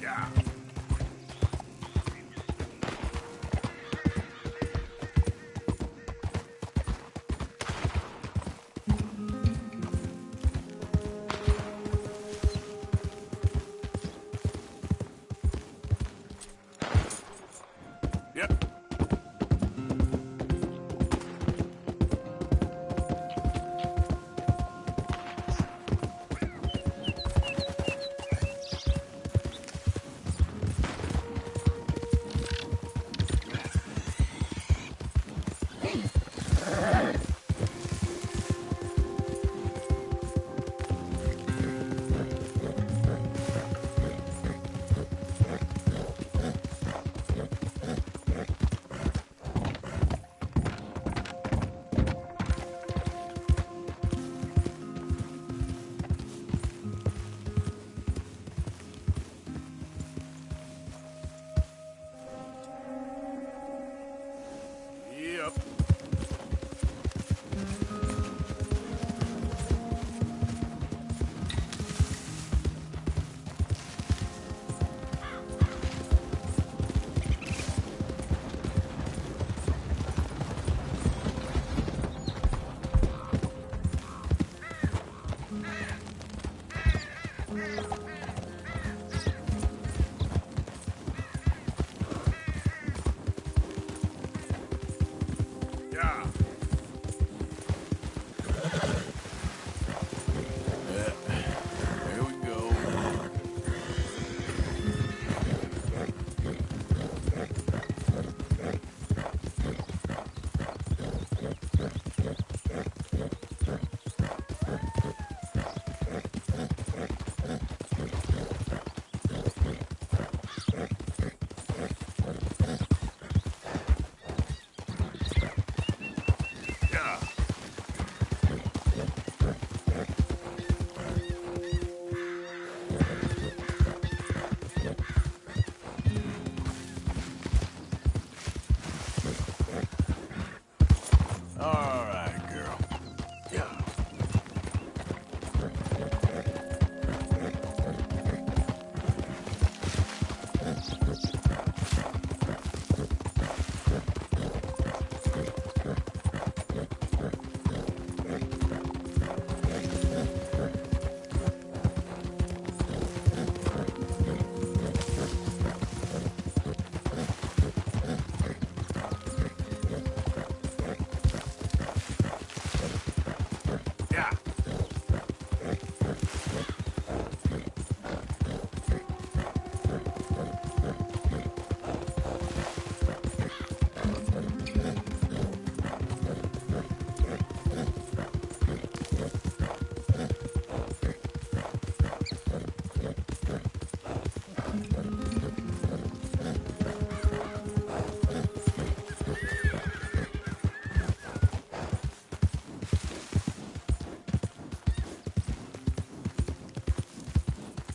Yeah. Yep. Yep. Yeah. There we go. Yeah. All right, girl. Yeah. Yeah.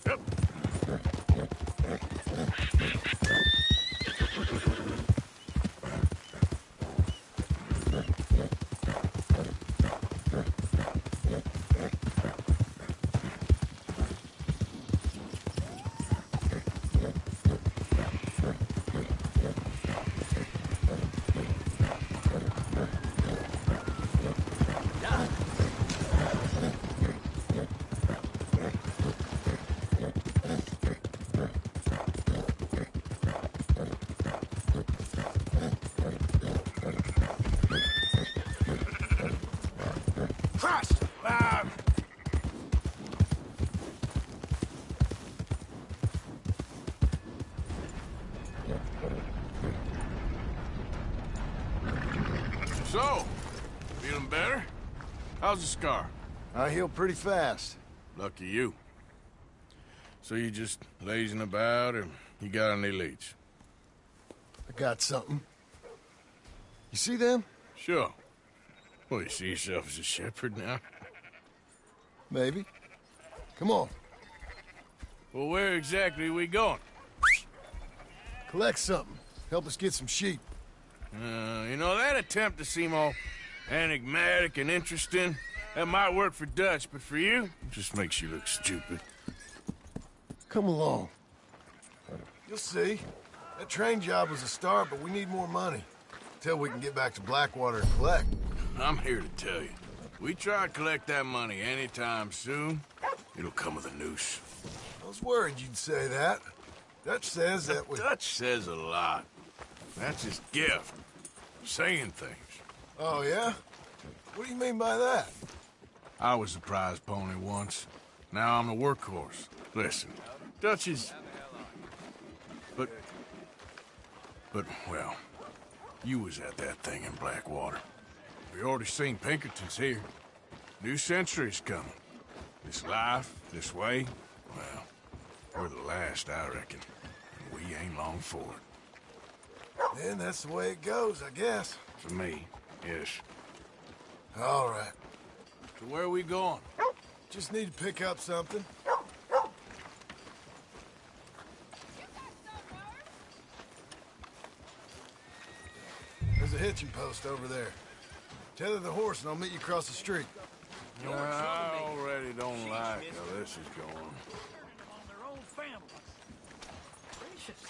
Yep. Crushed! So, feeling better? How's the scar? I heal pretty fast. Lucky you. So you just lazing about, or you got any leads? I got something. You see them? Sure. Well, you see yourself as a shepherd now? Maybe. Come on. Well, where exactly are we going? Collect something. Help us get some sheep. You know, that attempt to seem all enigmatic and interesting, that might work for Dutch, but for you, it just makes you look stupid. Come along. You'll see. That train job was a start, but we need more money. Till we can get back to Blackwater and collect. I'm here to tell you. We try to collect that money anytime soon, it'll come with a noose. I was worried you'd say that. Dutch says that we... Dutch says a lot. That's his gift. Saying things. Oh, yeah? What do you mean by that? I was the prize pony once. Now I'm the workhorse. Listen, Dutch is... But, well, you was at that thing in Blackwater. We already seen Pinkertons here. New century's coming. This life, this way, well, we're the last, I reckon. And we ain't long for it. Then that's the way it goes, I guess. For me, yes. All right. So where are we going? Just need to pick up something. There's a hitching post over there. Tether the horse and I'll meet you across the street. I already don't like how this is going. On their own families. Gracious.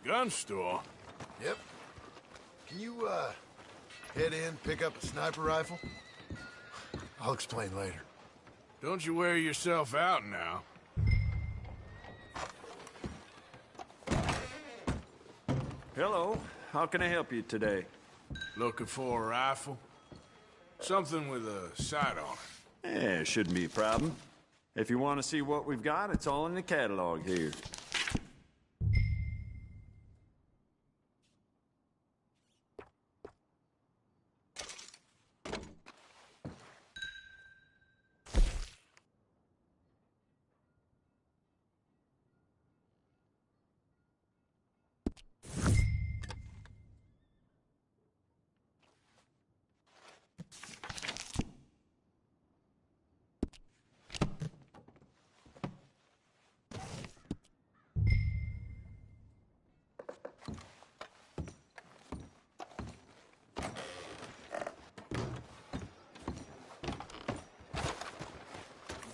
Gun store? Yep. Can you, head in, pick up a sniper rifle? I'll explain later. Don't you wear yourself out now. Hello. How can I help you today? Looking for a rifle? Something with a sight on it. Yeah, shouldn't be a problem. If you want to see what we've got, it's all in the catalog here.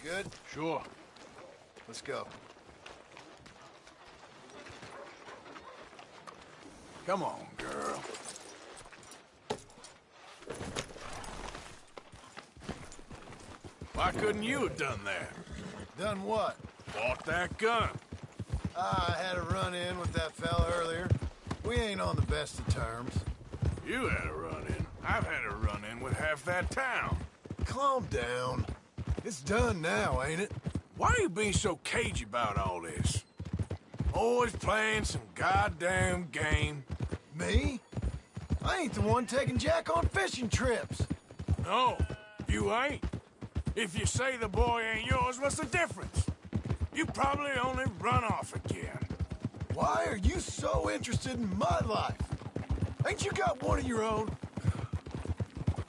Good? Sure. Let's go. Come on, girl. Why couldn't you have done that? Done what? Bought that gun. I had a run-in with that fella earlier. We ain't on the best of terms. You had a run-in. I've had a run-in with half that town. Calm down. It's done now, ain't it? Why are you being so cagey about all this? Always playing some goddamn game. Me? I ain't the one taking Jack on fishing trips. No, you ain't. If you say the boy ain't yours, what's the difference? You probably only run off again. Why are you so interested in my life? Ain't you got one of your own?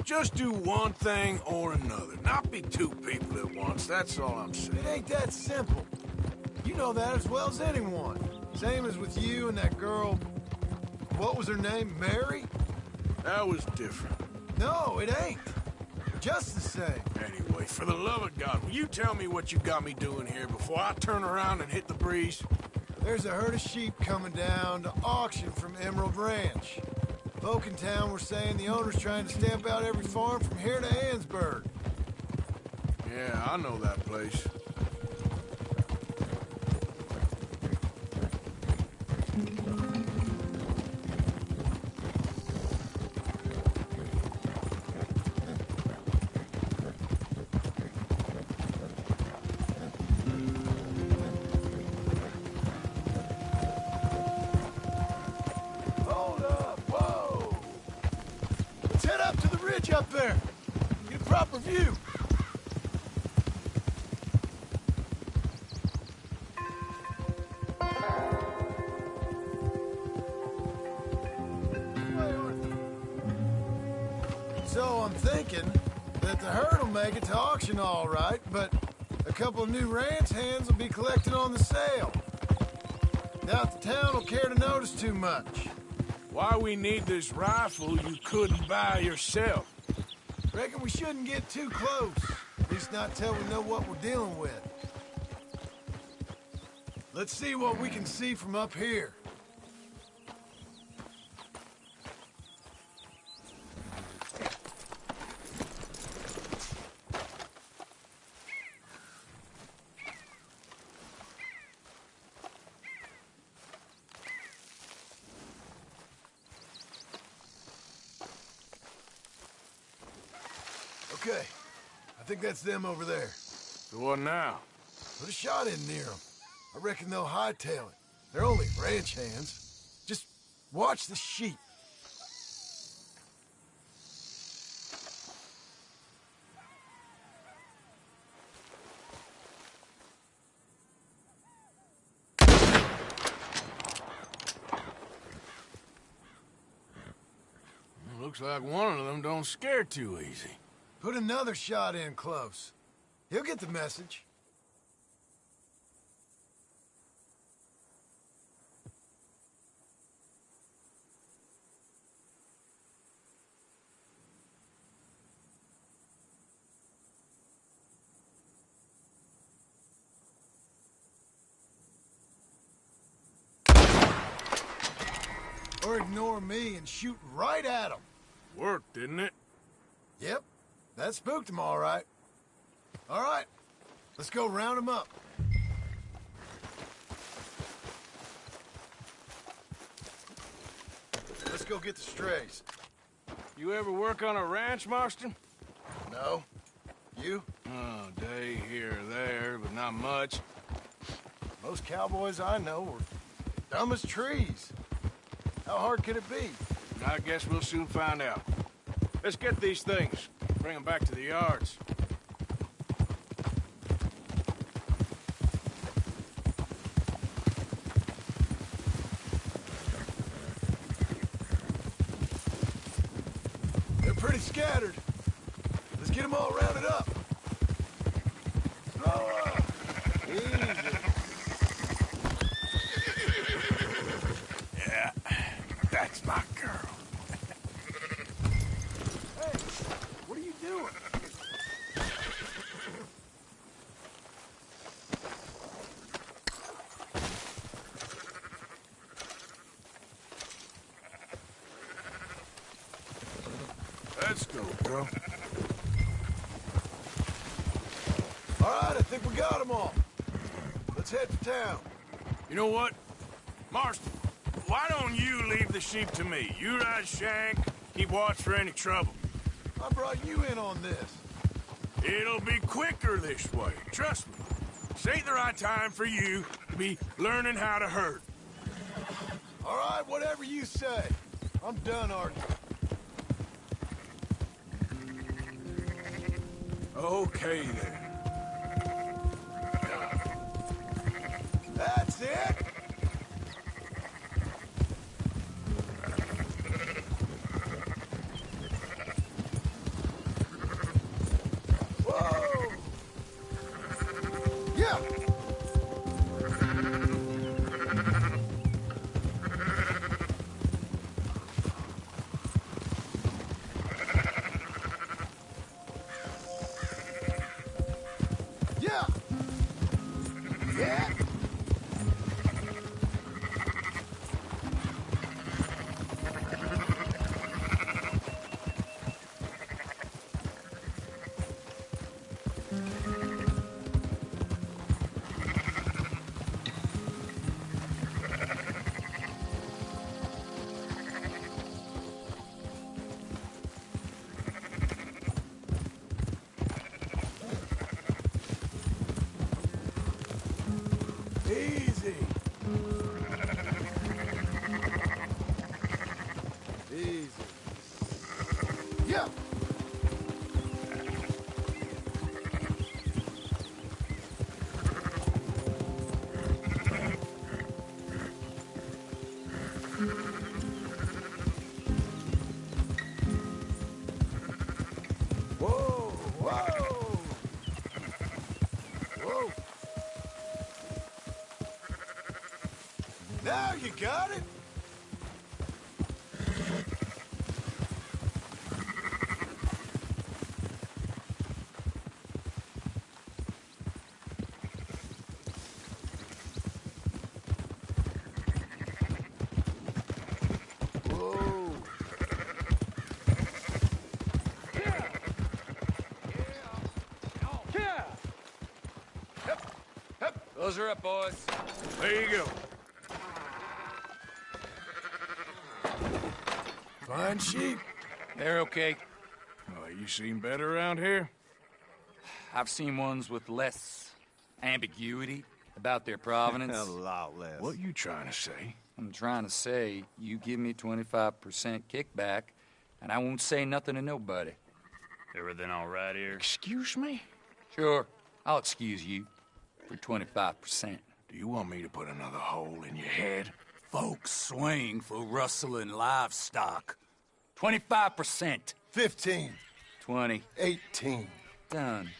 Just do one thing or another. Not be two people at once, that's all I'm saying. It ain't that simple. You know that as well as anyone. Same as with you and that girl... What was her name? Mary? That was different. No, it ain't. Just the same. Anyway, for the love of God, will you tell me what you got me doing here before I turn around and hit the breeze? There's a herd of sheep coming down to auction from Emerald Ranch. Folk in town were saying the owner's trying to stamp out every farm from here to Annsburg. Yeah, I know that place. Hold up, whoa! Let's head up to the ridge up there. Get a proper view. So I'm thinking that the herd will make it to auction all right, but a couple of new ranch hands will be collected on the sale. Doubt the town will care to notice too much. Why we need this rifle you couldn't buy yourself? Reckon we shouldn't get too close. At least not till we know what we're dealing with. Let's see what we can see from up here. Okay, I think that's them over there. So what now? Put a shot in near them. I reckon they'll hightail it. They're only ranch hands. Just watch the sheep. Looks like one of them don't scare too easy. Put another shot in close. He'll get the message. Or ignore me and shoot right at him. Worked, didn't it? Yep, that spooked him all right. All right, let's go round him up. Let's go get the strays. You ever work on a ranch, Marston? No? You? Oh, day here or there, but not much. Most cowboys I know are dumb as trees. How hard could it be? I guess we'll soon find out. Let's get these things. Bring them back to the yards. They're pretty scattered. Let's get them all rounded up. Slow up. Easy. Yeah, that's my girl. Hey, what are you doing? Let's go, girl. All right, I think we got them all. Let's head to town. You know what? Marston, why don't you leave the sheep to me? You ride Shank, keep watch for any trouble. I brought you in on this. It'll be quicker this way, trust me. This ain't the right time for you to be learning how to herd. All right, whatever you say. I'm done arguing. Okay, then. That's it. Whoa! Yeah! Yeah! Yeah! Close her up, boys. There you go. Fine sheep. They're okay. Oh, you seen better around here? I've seen ones with less ambiguity about their provenance. A lot less. What you trying to say? I'm trying to say, you give me 25% kickback, and I won't say nothing to nobody. Everything all right here? Excuse me? Sure, I'll excuse you for 25%. Do you want me to put another hole in your head? Folks swing for rustling livestock. 25%. 15. 20. 18. Done.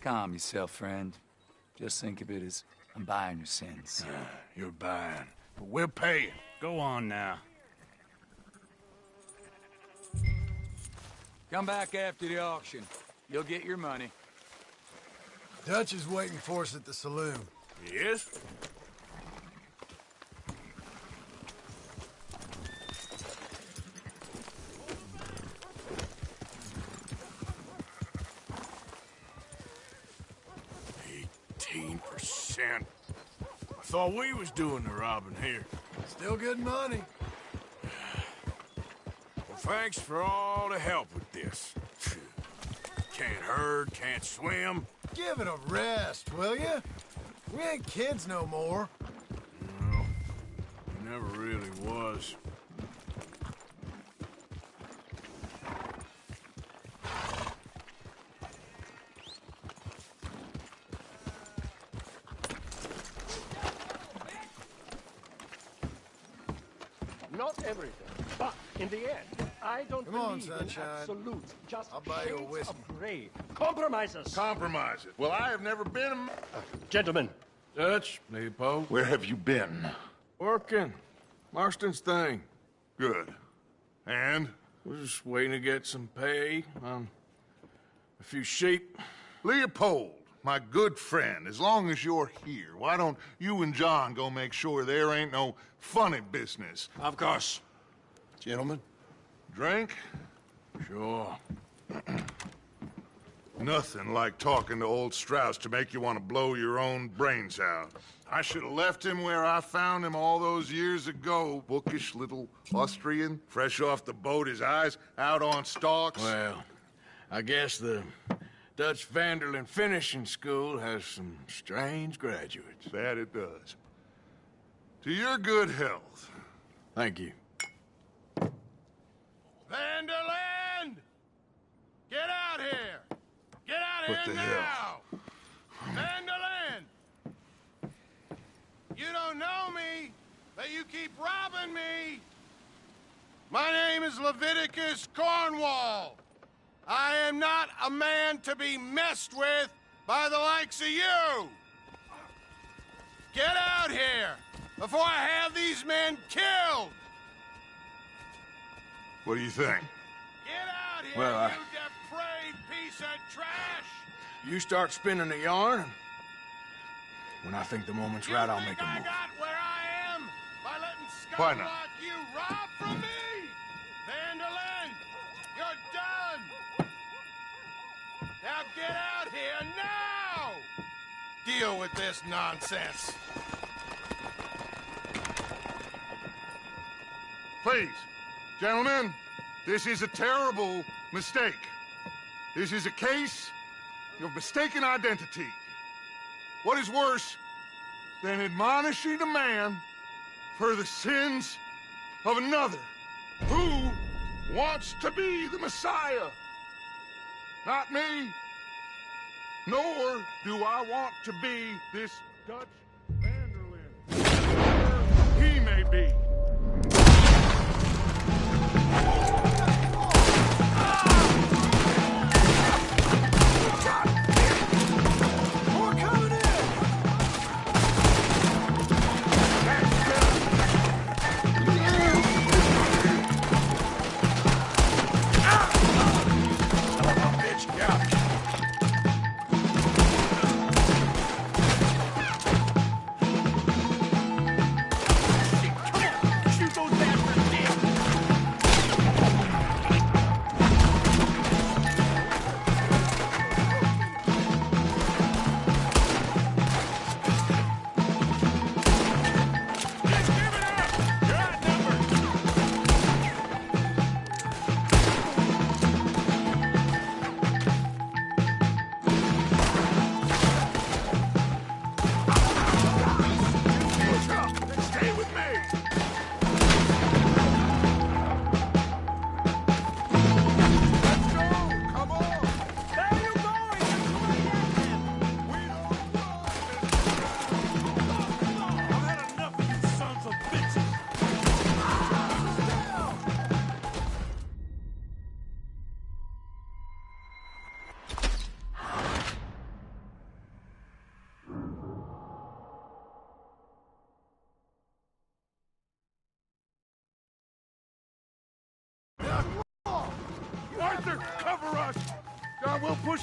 Calm yourself, friend. Just think of it as I'm buying your sins. You're buying, but we're paying. Go on now. Come back after the auction. You'll get your money. Dutch is waiting for us at the saloon. Yes? I thought we was doing the robbing here. Still good money. Well, thanks for all the help with this. Can't herd, can't swim. Give it a rest, will ya? We ain't kids no more. No, never really was. Not everything, but in the end, I don't Come on, believe in Sunshine. absolutes. Just I'll buy you a shades whiskey. of gray. Compromises. Compromise it. Well, I have never been a... Gentlemen, Dutch, Leopold. Where have you been? Working. Marston's thing. Good. And? We're just waiting to get some pay on a few sheep. Leopold, my good friend, as long as you're here, why don't you and John go make sure there ain't no funny business? Of course. Gentlemen. Drink? Sure. Nothing like talking to old Strauss to make you want to blow your own brains out. I should have left him where I found him all those years ago. Bookish little Austrian, fresh off the boat, his eyes out on stalks. Well, I guess the Dutch Vanderlyn Finishing School has some strange graduates. That it does. To your good health. Thank you. Vanderland! Get out here! Get out What here the now! hell? Vanderland! You don't know me, but you keep robbing me! My name is Leviticus Cornwall. I am not a man to be messed with by the likes of you! Get out here before I have these men killed! What do you think? Get out here, Well, you depraved piece of trash! You start spinning the yarn, and when I think the moment's right, I'll make a I move. got where I am by letting Why scum not? like you rob from me? Vanderlyn, you're done! Now get out here now! Deal with this nonsense. Please, gentlemen, this is a terrible mistake. This is a case of mistaken identity. What is worse than admonishing a man for the sins of another who wants to be the Messiah? Not me, nor do I want to be this Dutch Vanderlyn. Whoever he may be.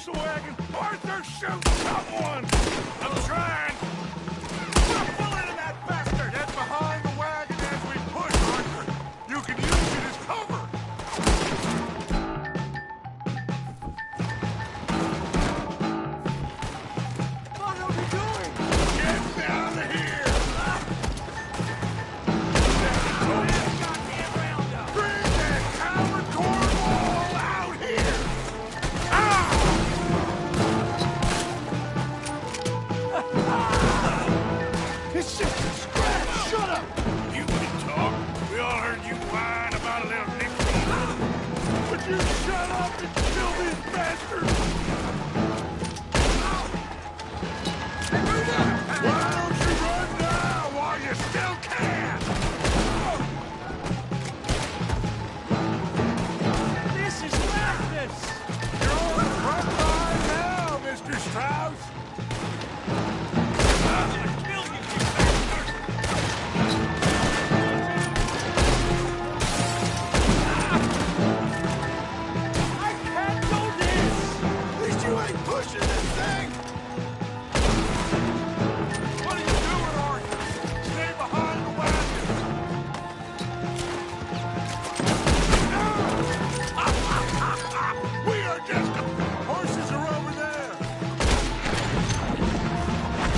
push the wagon. Arthur, shoot someone! I'm trying! Put a bullet in that bastard! Get behind the wagon as we push, Arthur. You can use it as cover. What are we doing? Get out of here! Goddamn roundup! Bring that coward Cornwall out here! It's just a scratch. Shut up. You can talk. We all heard you whine about a little nickel. Would you shut up and kill these bastards? Why don't you run now while you still can? This is madness! You're on the front line now, Mr. Strauss. I'm gonna kill you, you bastard! I can't do this! At least you ain't pushing this thing. What are you doing, Arthur? Stay behind the wagon. We are just... Horses are over there.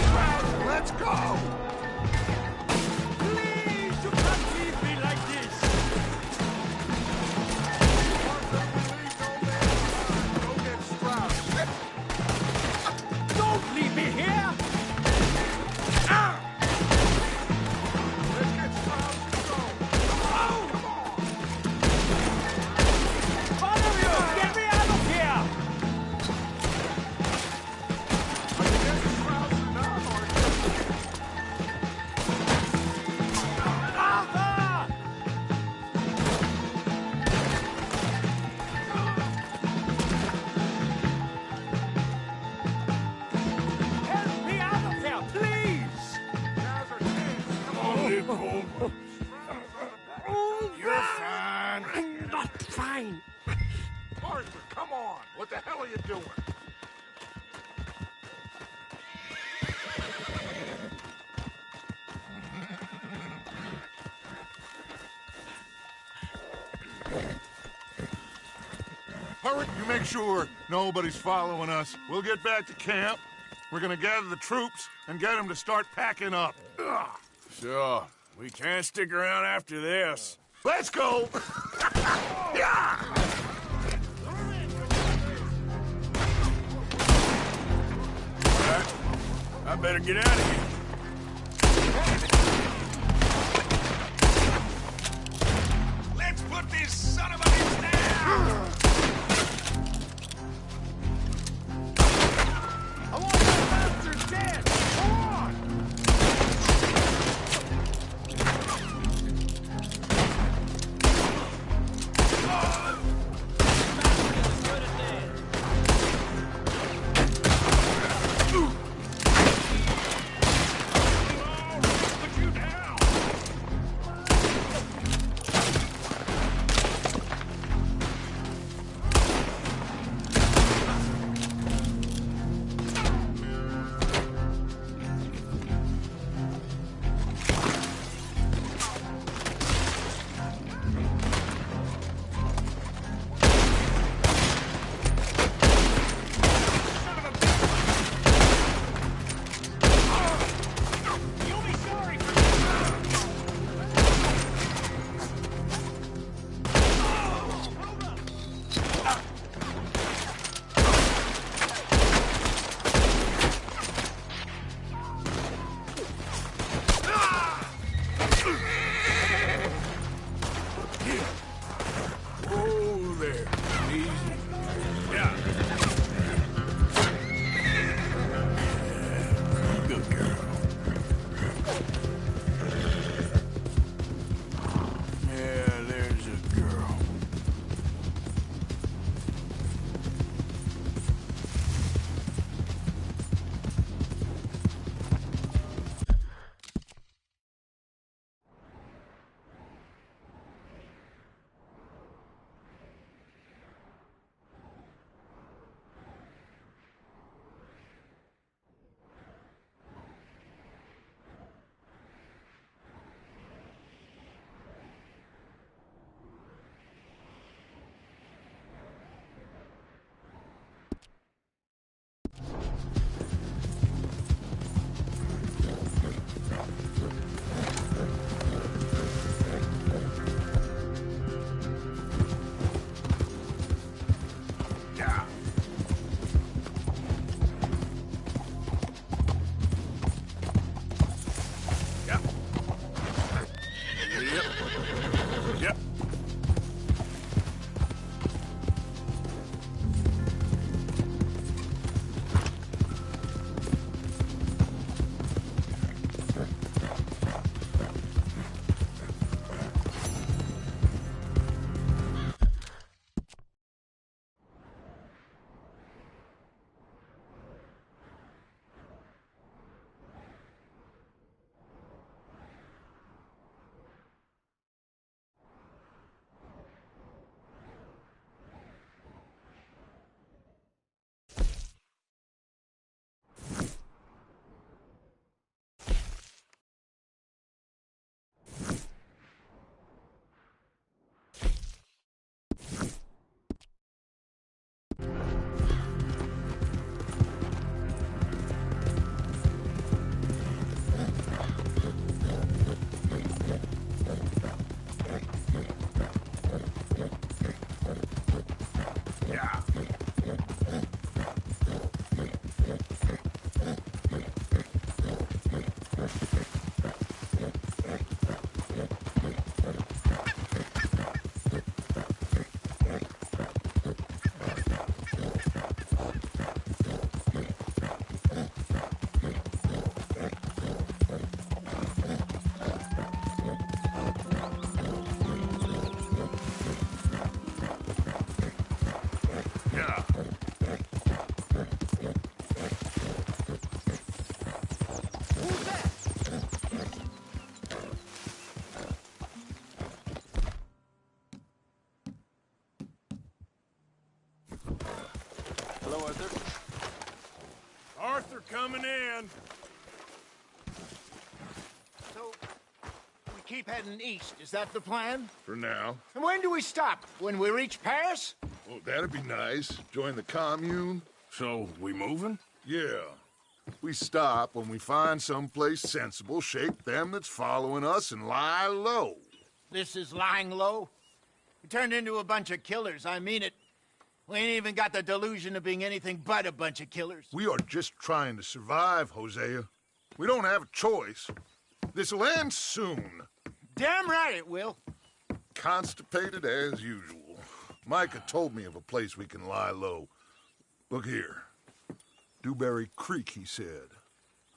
Strauss, let's go. Please, you can't leave me like this! Arthur, we leave no man behind. Go get Strauss. Don't leave me here! Let's get Strauss to go. Come on. One of you, get me out of here! Are you getting Strauss or not, Arthur? Arthur! Help me out of here, please! Now's our chance. Come Oh, on. Nickel. You're fine. I'm not fine. Arthur, come on. What the hell are you doing? Hurry, you make sure nobody's following us. We'll get back to camp. We're gonna gather the troops and get them to start packing up. Ugh. Sure. We can't stick around after this. Let's go! Yeah! All right. I better get out of here. Let's put this son of a bitch down. I want that bastard dead! Go on! Yep. Yep. Hello, Arthur. Arthur coming in. So, we keep heading east. Is that the plan? For now. And when do we stop? When we reach Paris? Oh, that'd be nice. Join the commune. So, we moving? Yeah. We stop when we find someplace sensible, shake them that's following us, and lie low. This is lying low? We turned into a bunch of killers, I mean it. We ain't even got the delusion of being anything but a bunch of killers. We are just trying to survive, Hosea. We don't have a choice. This'll end soon. Damn right it will. Constipated as usual. Micah told me of a place we can lie low. Look here. Dewberry Creek, he said.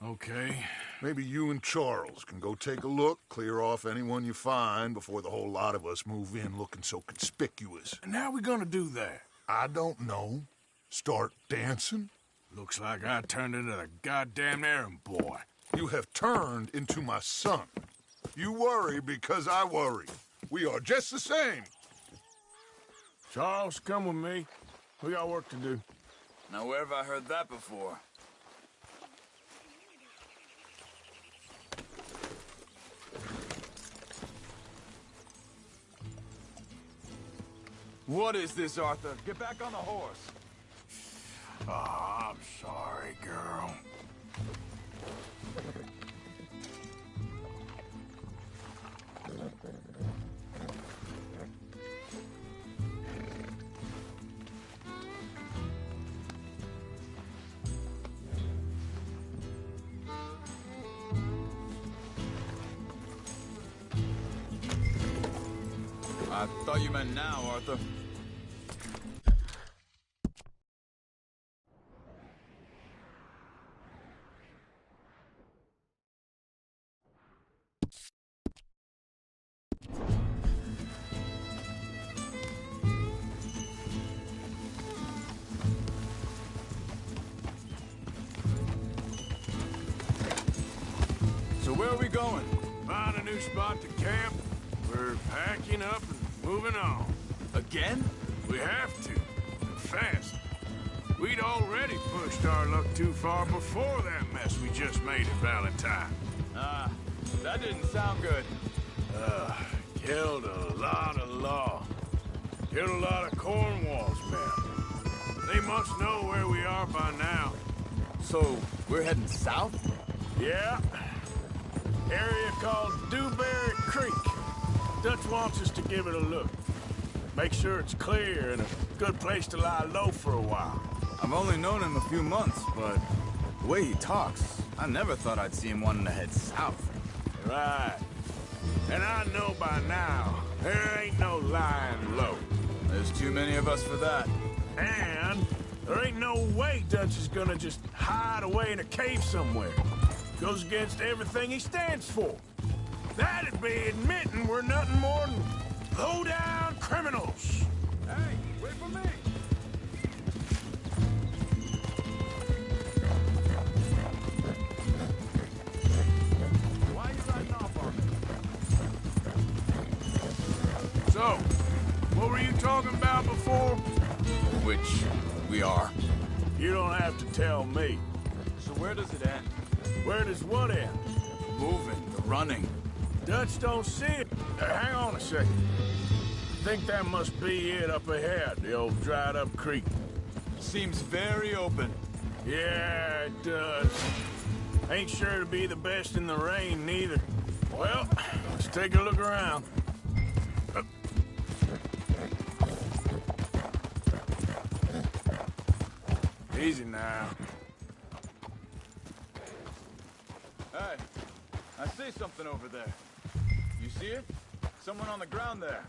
Okay. Maybe you and Charles can go take a look, clear off anyone you find before the whole lot of us move in looking so conspicuous. And how we gonna do that? I don't know. Start dancing? Looks like I turned into the goddamn errand boy. You have turned into my son. You worry because I worry. We are just the same. Charles, come with me. We got work to do. Now, where have I heard that before? What is this, Arthur? Get back on the horse. Oh, I'm sorry, girl. I thought you meant now, Arthur. So where are we going? Find a new spot to camp. We're packing up and moving on. Again? We have to. And fast. We'd already pushed our luck too far before that mess we just made at Valentine. That didn't sound good. Killed a lot of law. Killed a lot of Cornwall's men. They must know where we are by now. So, we're heading south? Yeah. Area called Dewberry Creek. Dutch wants us to give it a look. Make sure it's clear and a good place to lie low for a while. I've only known him a few months, but the way he talks, I never thought I'd see him wanting to head south. Right. And I know by now, there ain't no lying low. There's too many of us for that. And there ain't no way Dutch is gonna just hide away in a cave somewhere. Goes against everything he stands for. That'd be admitting we're nothing more than low-down criminals. Hey, wait for me! Why are you riding off on me? So, what were you talking about before? Which we are. You don't have to tell me. So where does it end? Where does what end? Moving, the running. Dutch don't see it. Hang on a second. I think that must be it up ahead, the old dried-up creek. Seems very open. Yeah, it does. Ain't sure to be the best in the rain, neither. Well, let's take a look around. Easy now. Hey, I see something over there. You see it? Someone on the ground there.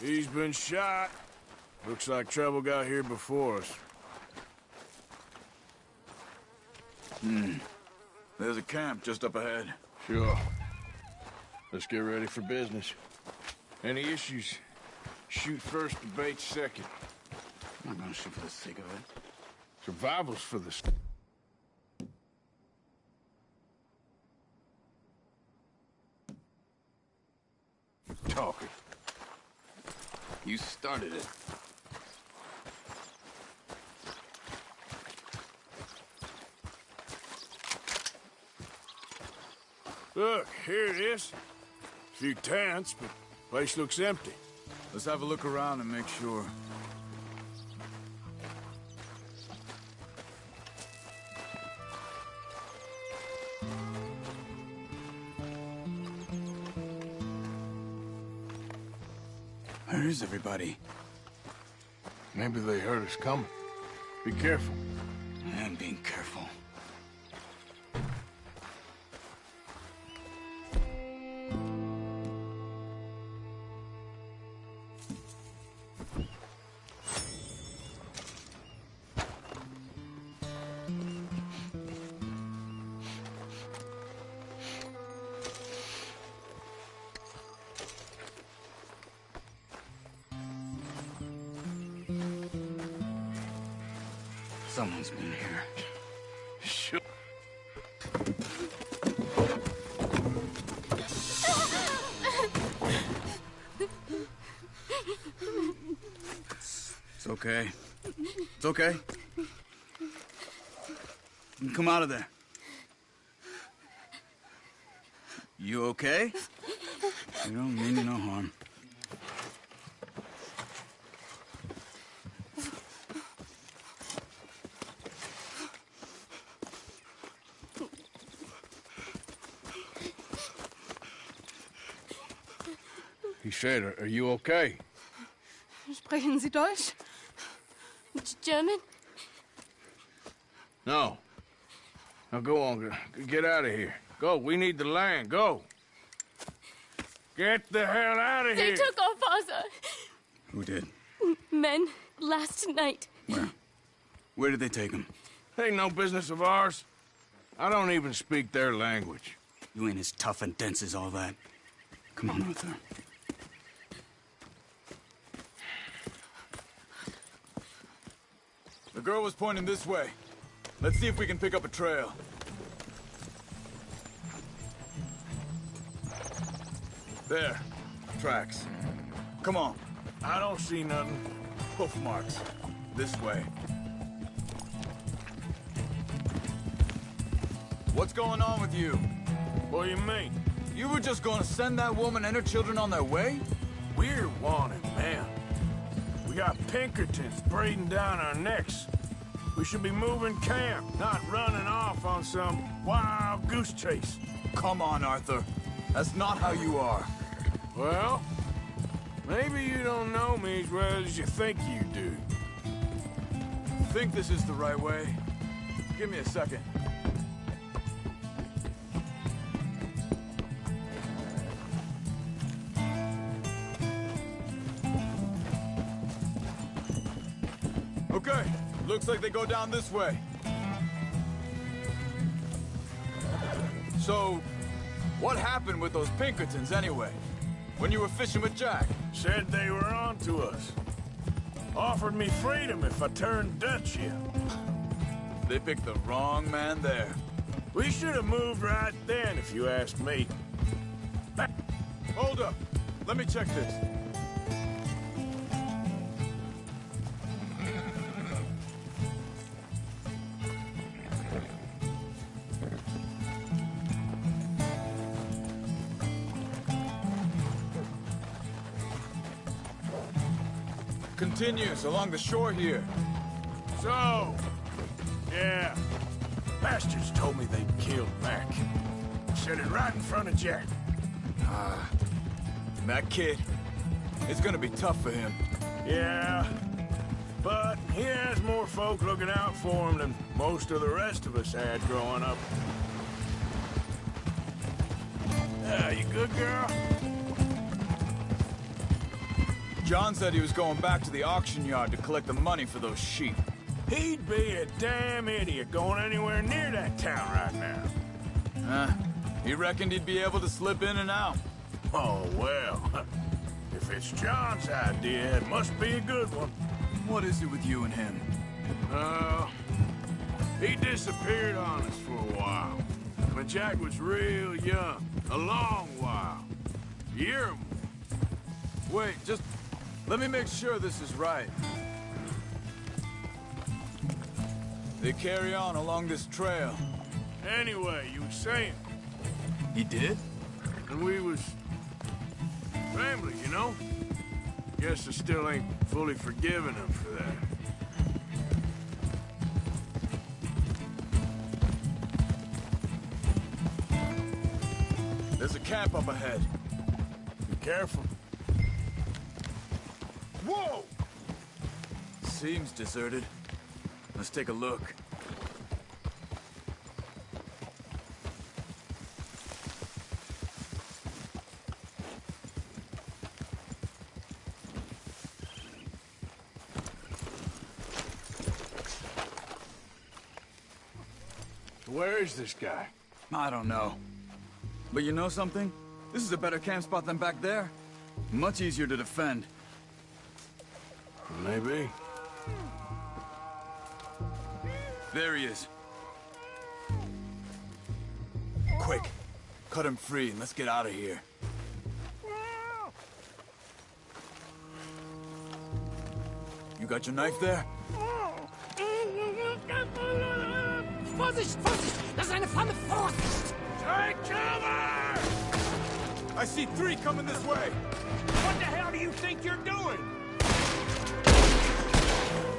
He's been shot. Looks like trouble got here before us. There's a camp just up ahead. Sure. Let's get ready for business. Any issues? Shoot first, debate second. I'm not gonna shoot for the sake of it. Survival's for the... Talking. You started it. Look, here it is. A few tents, but place looks empty. Let's have a look around and make sure. Where is everybody? Maybe they heard us coming. Be careful. I am being careful. Someone's been here. Sure. It's okay. It's okay. You can come out of there. You okay? You don't mean you no harm. He said, are you okay? Sprechen Sie Deutsch? German? No. Now go on, get out of here. Go, we need the land, go. Get the hell out of They here. took our father. Who did? Men, last night. Where? Where did they take him? Ain't no business of ours. I don't even speak their language. You ain't as tough and dense as all that. Come on, Arthur. The girl was pointing this way. Let's see if we can pick up a trail. There. Tracks. Come on. I don't see nothing. Hoof marks. This way. What's going on with you? What do you mean? You were just gonna send that woman and her children on their way? We're wanted, man. We got Pinkertons breathing down our necks. We should be moving camp, not running off on some wild goose chase. Come on, Arthur. That's not how you are. Well, Maybe you don't know me as well as you think you do. Think this is the right way? Give me a second. Okay, looks like they go down this way. So, what happened with those Pinkertons anyway? When you were fishing with Jack? Said they were on to us. Offered me freedom if I turned Dutch here. They picked the wrong man there. We should have moved right then, if you ask me. Hold up. Let me check this. Continues along the shore here. So, yeah. Bastards told me they'd killed Mac. Said it right in front of Jack. That kid, it's gonna be tough for him. Yeah, but he has more folk looking out for him than most of the rest of us had growing up. You good, girl? John said he was going back to the auction yard to collect the money for those sheep. He'd be a damn idiot going anywhere near that town right now. He reckoned he'd be able to slip in and out. Oh, well. If it's John's idea, it must be a good one. What is it with you and him? He disappeared on us for a while. When Jack was real young. A long while. A year or more. Wait, just let me make sure this is right. They carry on along this trail. Anyway, you were saying. He did? And we was family, you know? Guess I still ain't fully forgiven him for that. There's a camp up ahead. Be careful. Whoa! Seems deserted. Let's take a look. Where is this guy? I don't know. But you know something? This is a better camp spot than back there. Much easier to defend. Maybe. There he is. Quick. Cut him free and let's get out of here. You got your knife there? Vorsicht, Vorsicht! Das ist eine Falle! Vorsicht! Take cover! I see 3 coming this way. What the hell do you think you're doing?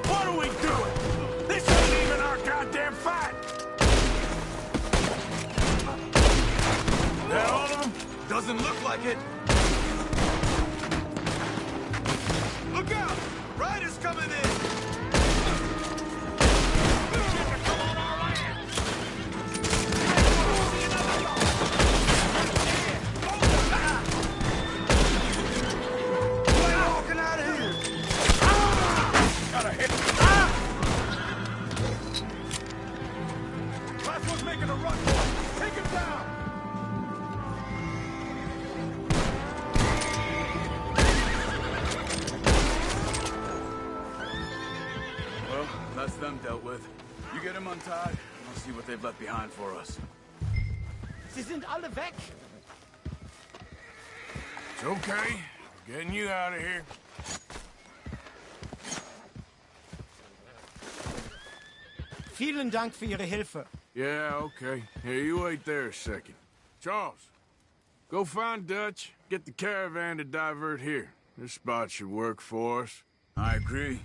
What are we doing? This ain't even our goddamn fight! That all of them? Doesn't look like it. Look out! Riders coming in! That's them dealt with. You get them untied, and I'll see what they've left behind for us. Sie sind alle weg! It's okay. We're getting you out of here. Vielen Dank für Ihre Hilfe. Yeah, okay. Here, you wait there a second. Charles, go find Dutch. Get the caravan to divert here. This spot should work for us. I agree.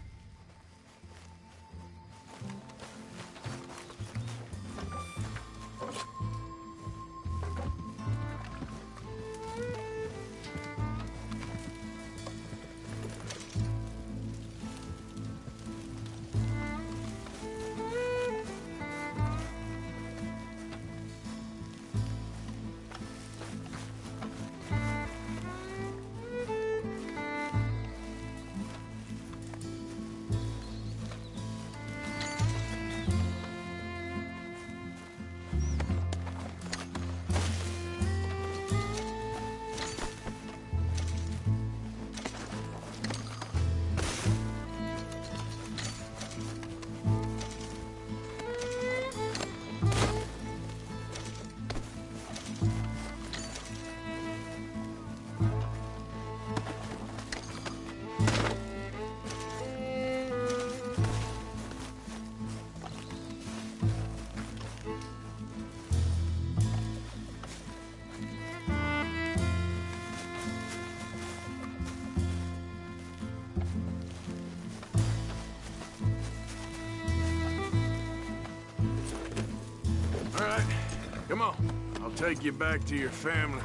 Come on. I'll take you back to your family.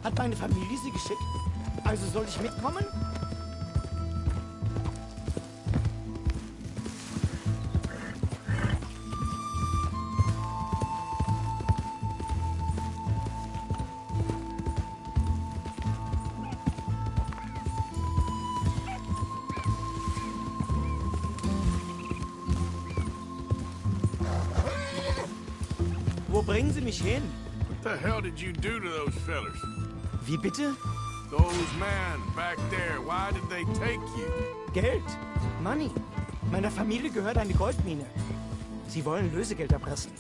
Hat meine Familie sie geschickt? Also soll ich mitkommen? Wo bringen Sie mich hin? What the hell did you do to those fellers? Wie bitte? Those men back there, why did they take you? Geld. Money. Meiner Familie gehört eine Goldmine. Sie wollen Lösegeld erpressen.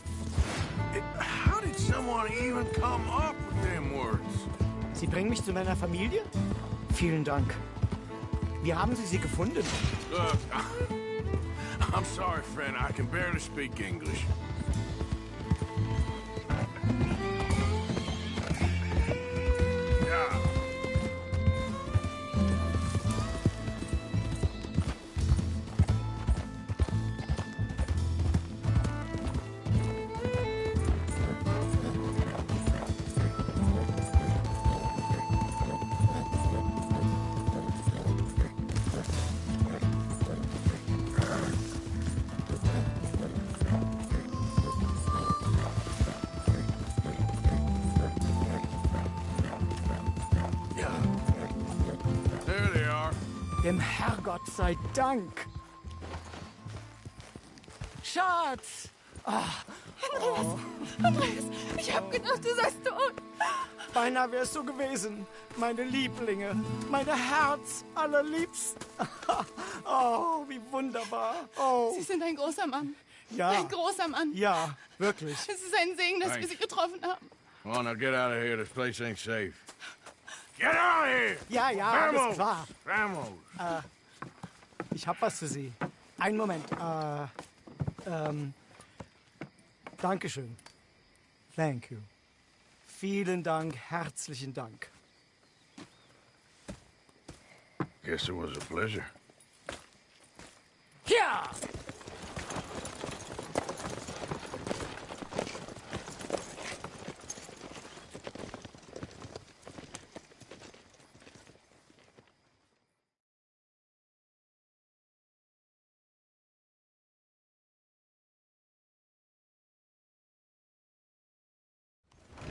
How did someone even come up with them words? Sie bringen mich zu meiner Familie? Vielen Dank. Wie haben Sie sie gefunden? Look, I'm sorry, friend. I can barely speak English. Yeah. There they are. Dem Herrgott sei Dank. Schatz! Andreas, ich hab gedacht, du seist tot. Beinahe wär's so gewesen. Meine Lieblinge, meine Herz allerliebsten. Oh, wie wunderbar. Oh, Sie sind ein großer Mann. ja. Ein großer Mann. Ja, wirklich. Es ist ein Segen, dass wir Sie getroffen haben. Come on, now get out of here. This place ain't safe. Get out of here! Ja, ja, alles klar. Vamos! Ich hab was für Sie. Einen Moment. Dankeschön. Thank you. Vielen Dank, herzlichen Dank. Guess it was a pleasure. Ja!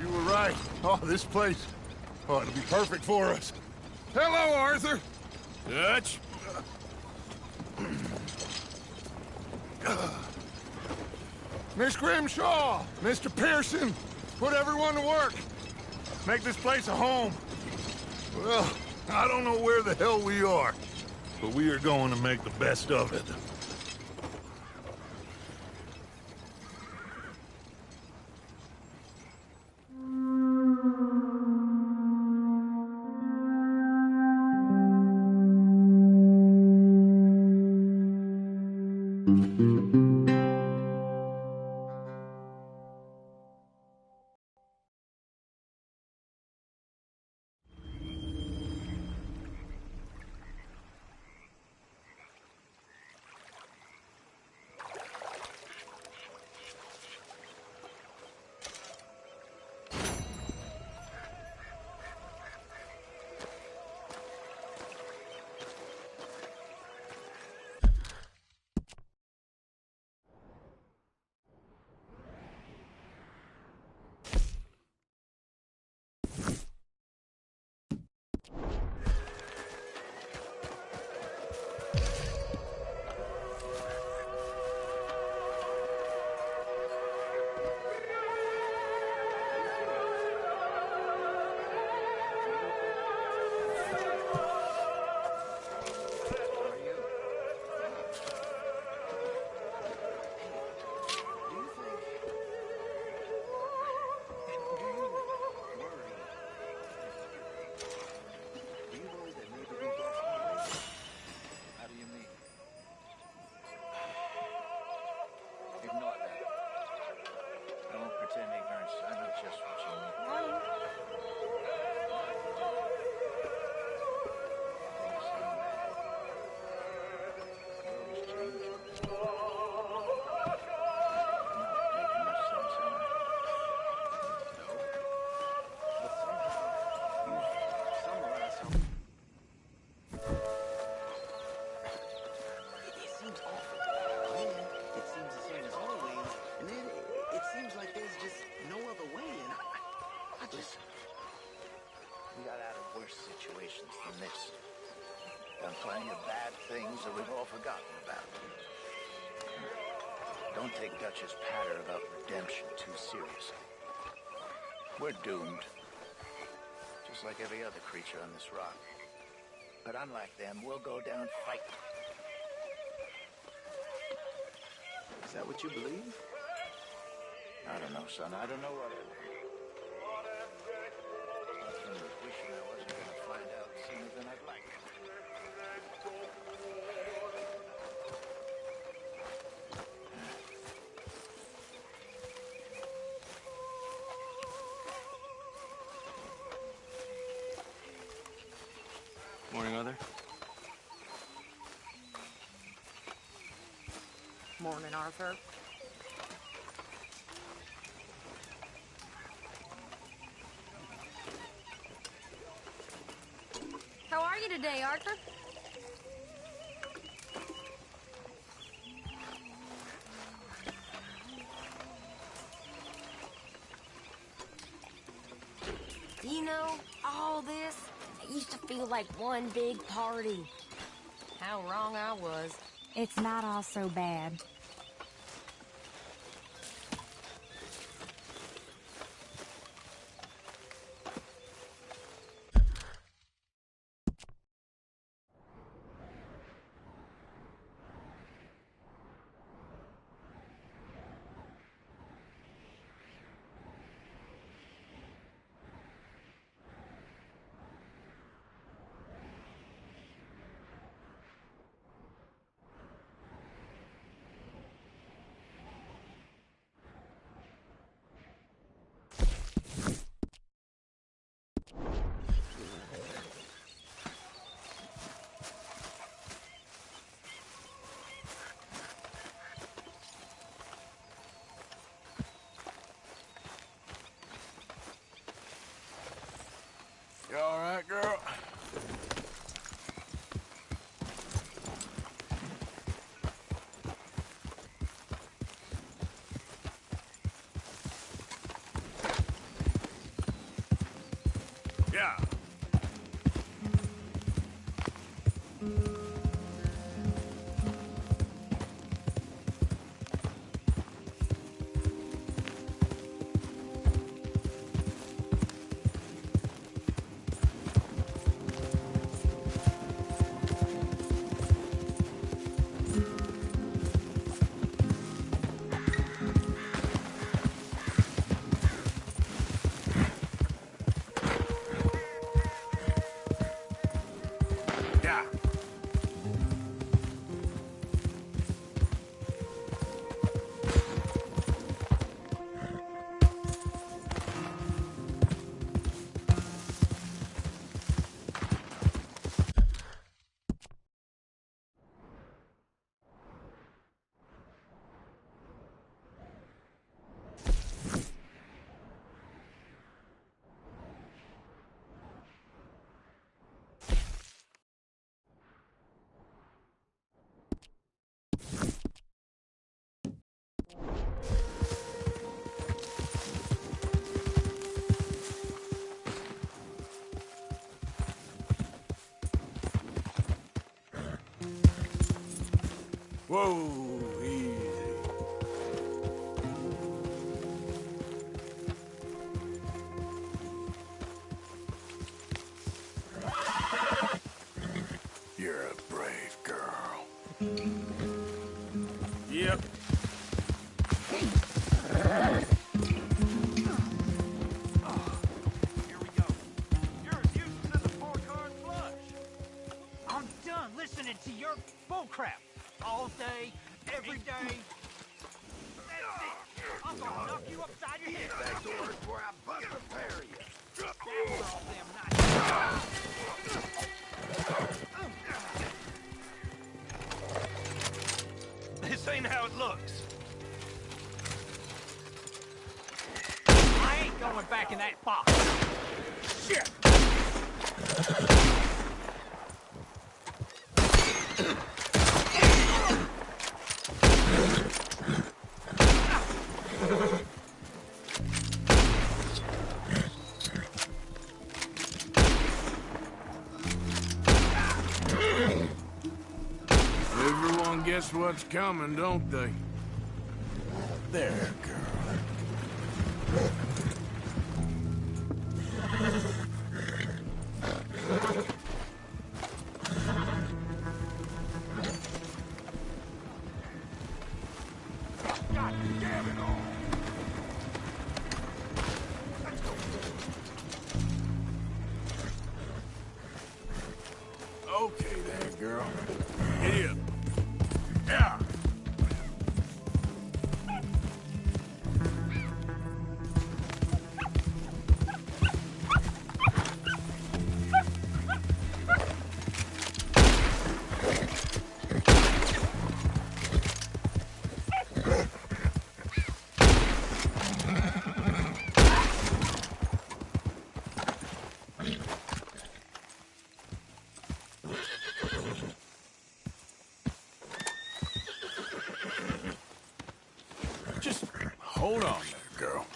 You were right. Oh, this place. Oh, it'll be perfect for us. Hello, Arthur. Dutch? Miss Grimshaw, Mr. Pearson, put everyone to work. Make this place a home. Well, I don't know where the hell we are, but we are going to make the best of it. plenty of bad things that we've all forgotten about. Don't take Dutch's patter about redemption too seriously. We're doomed. Just like every other creature on this rock. But unlike them, we'll go down fighting. Is that what you believe? I don't know, son. I don't know what I believe. I was wishing I wasn't going to find out sooner than I'd like. Morning, Arthur. Morning, Arthur. How are you today, Arthur? You know, all this, it used to feel like one big party. How wrong I was. It's not all so bad. You all right, girl? Yeah. Yeah. Whoa, easy. You're a brave girl. Yep. I'm done listening to your bullcrap. All day, every day. That's it. I'm gonna knock you upside your head. Back to work before I bust a pair of you. That's for all them nice. This ain't how it looks. I ain't going back in that box. Shit! guess what's coming, don't they? There, girl. God damn it all! Okay there, girl. Giddy up. Yeah. Just hold on there, girl.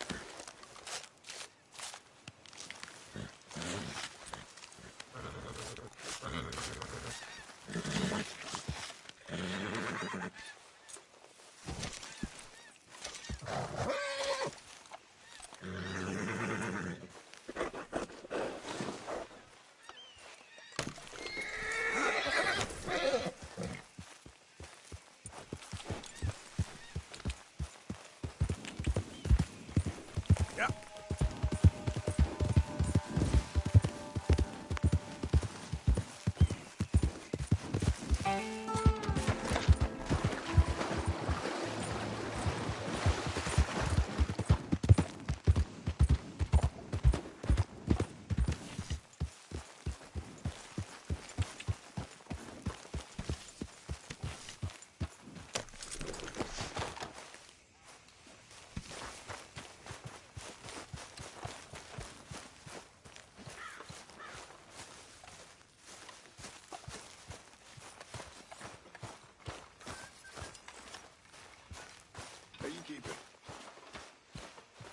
There you keep it.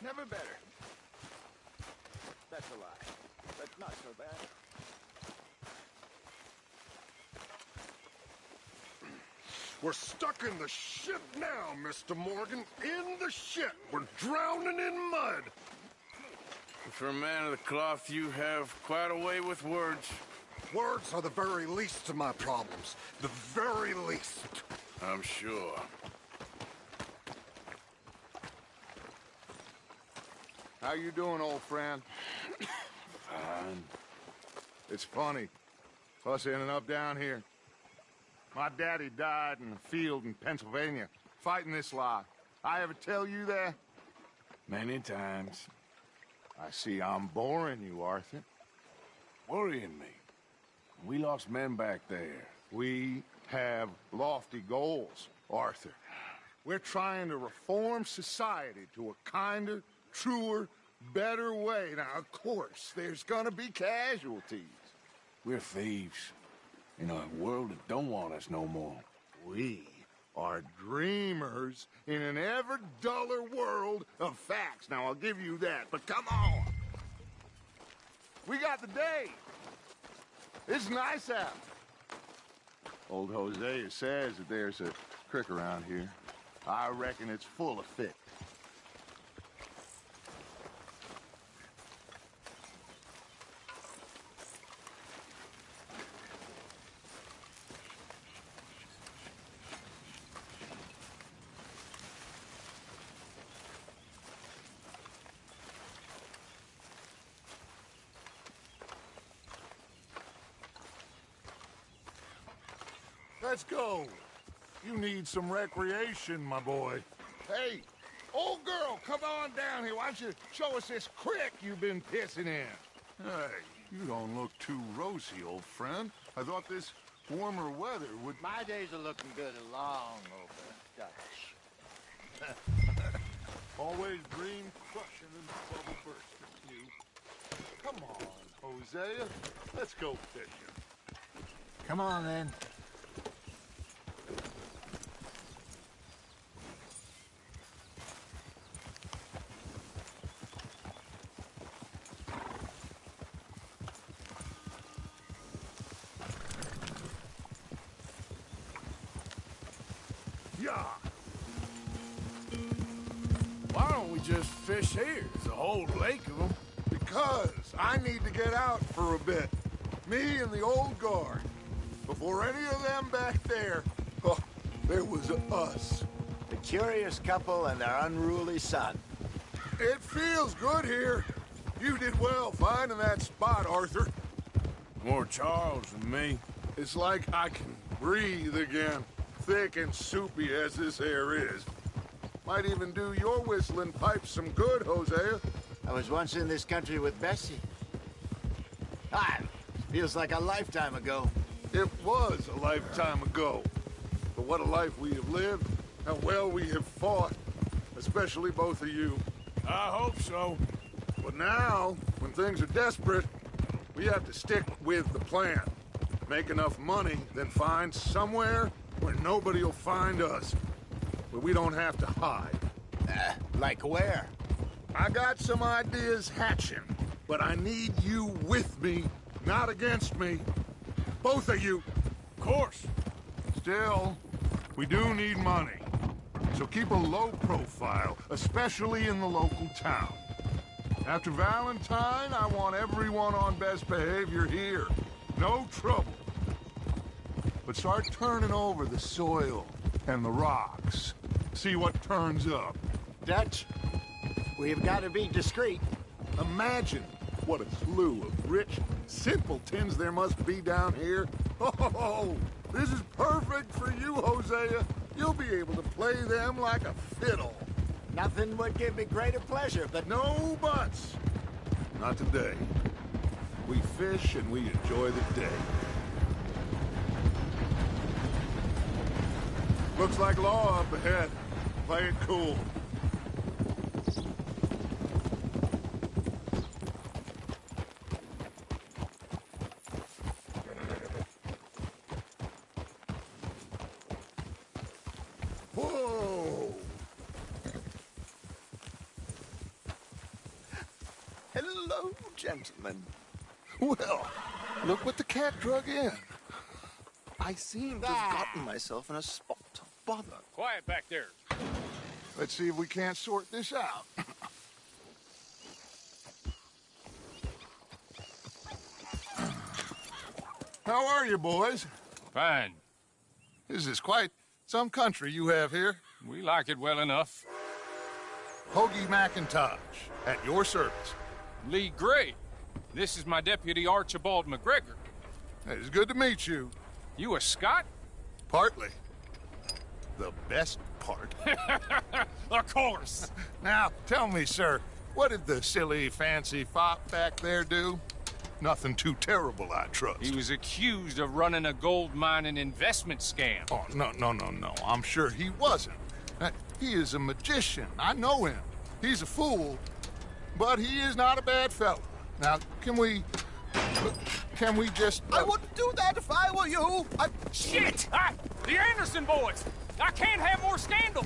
Never better. That's a lie. But not so bad. We're stuck in the shit now, Mr. Morgan. In the shit. We're drowning in mud. For a man of the cloth, you have quite a way with words. Words are the very least of my problems. The very least. I'm sure. How you doing, old friend? Fine. It's funny. Us ending up down here. My daddy died in a field in Pennsylvania, fighting this lie. I ever tell you that? Many times. I see I'm boring you, Arthur. Worrying me. We lost men back there. We have lofty goals, Arthur. We're trying to reform society to a kinder, truer, better way. Now, of course, there's gonna be casualties. We're thieves. In a world that don't want us no more. We are dreamers in an ever duller world of facts. Now, I'll give you that, but come on. We got the day. It's nice out. Old Hosea says that there's a creek around here. I reckon it's full of fish. Let's go. You need some recreation, my boy. Hey, old girl, come on down here. Why don't you show us this creek you've been pissing in? Hey, you don't look too rosy, old friend. I thought this warmer weather would... My days are looking good along over Dutch. Always dream crushing and bubble bursting, you. Come on, Hosea. Let's go fishing. Come on, then. Yeah. Why don't we just fish here? There's a whole lake of them. Because I need to get out for a bit. Me and the old guard. Before any of them back there, oh, there was us. The curious couple and their unruly son. It feels good here. You did well finding that spot, Arthur. More Charles than me. It's like I can breathe again, thick and soupy as this air is. Might even do your whistling pipes some good, Hosea. I was once in this country with Bessie. Ah, feels like a lifetime ago. It was a lifetime ago. But what a life we have lived, how well we have fought, especially both of you. I hope so. But now, when things are desperate, we have to stick with the plan. Make enough money, then find somewhere where nobody will find us. Where we don't have to hide. Like where? I got some ideas hatching, but I need you with me, not against me. Both of you. Of course. Still, we do need money. So keep a low profile, especially in the local town. After Valentine, I want everyone on best behavior here. No trouble. But start turning over the soil and the rocks. See what turns up. Dutch, we've got to be discreet. Imagine what a slew of rich simpletons there must be down here. Oh, this is perfect for you, Hosea. You'll be able to play them like a fiddle. Nothing would give me greater pleasure, but... No buts. Not today. We fish and we enjoy the day. Looks like law up ahead. Play it cool. Whoa! Hello, gentlemen. Well, look what the cat drug in. I seem to have gotten myself in a spot of bother. Quiet back there. Let's see if we can't sort this out. How are you, boys? Fine. This is quite some country you have here. We like it well enough. Hoagie McIntosh, at your service. Lee Gray. This is my deputy Archibald McGregor. It's good to meet you. You a Scot? Partly. The best part. Of course. Now, tell me, sir, what did the silly, fancy fop back there do? Nothing too terrible, I trust. He was accused of running a gold mining investment scam. Oh, no. I'm sure he wasn't. He is a magician. I know him. He's a fool, but he is not a bad fellow. Now, can we just... I wouldn't do that if I were you. Shit! The Anderson boys! I can't have more scandal!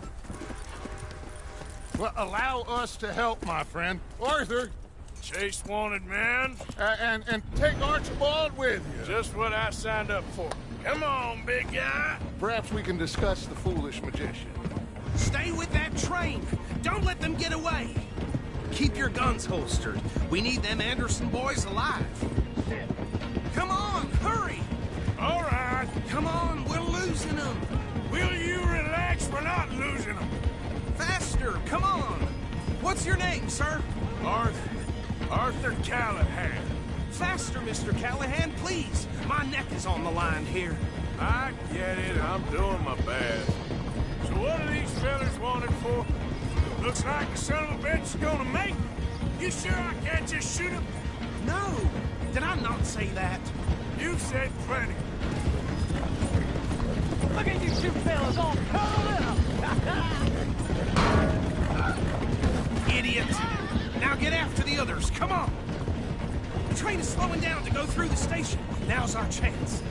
Well, allow us to help, my friend. Arthur! Chase wanted man. And take Archibald with you. Just what I signed up for. Come on, big guy. Perhaps we can discuss the foolish magician. Stay with that train. Don't let them get away. Keep your guns holstered. We need them Anderson boys alive. Come on, hurry! All right. Come on, we're losing them. Will you relax? We're not losing them. Faster, come on. What's your name, sir? Arthur Callahan. Faster, Mr. Callahan, please. My neck is on the line here. I get it. I'm doing my best. So what are these fellas wanted for? Looks like the son of a bitch is gonna make. You sure I can't just shoot him? No. Did I not say that? You said plenty. Look at you two fellas all curled up. Idiot. Now get after the others. Come on. The train is slowing down to go through the station. Now's our chance.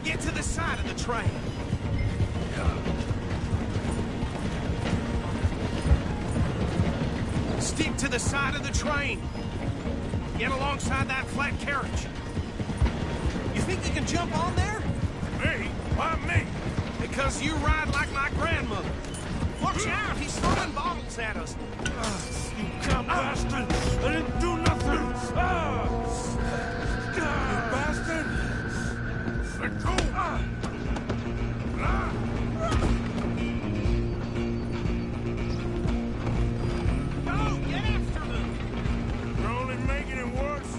Get to the side of the train. Stick to the side of the train. Get alongside that flat carriage. You think you can jump on there? Me? Why me? Because because you ride like my grandmother. Watch out, he's throwing bottles at us. You cow bastard! I didn't do nothing! You bastard! Let go! Go, get after them! You're only making it worse.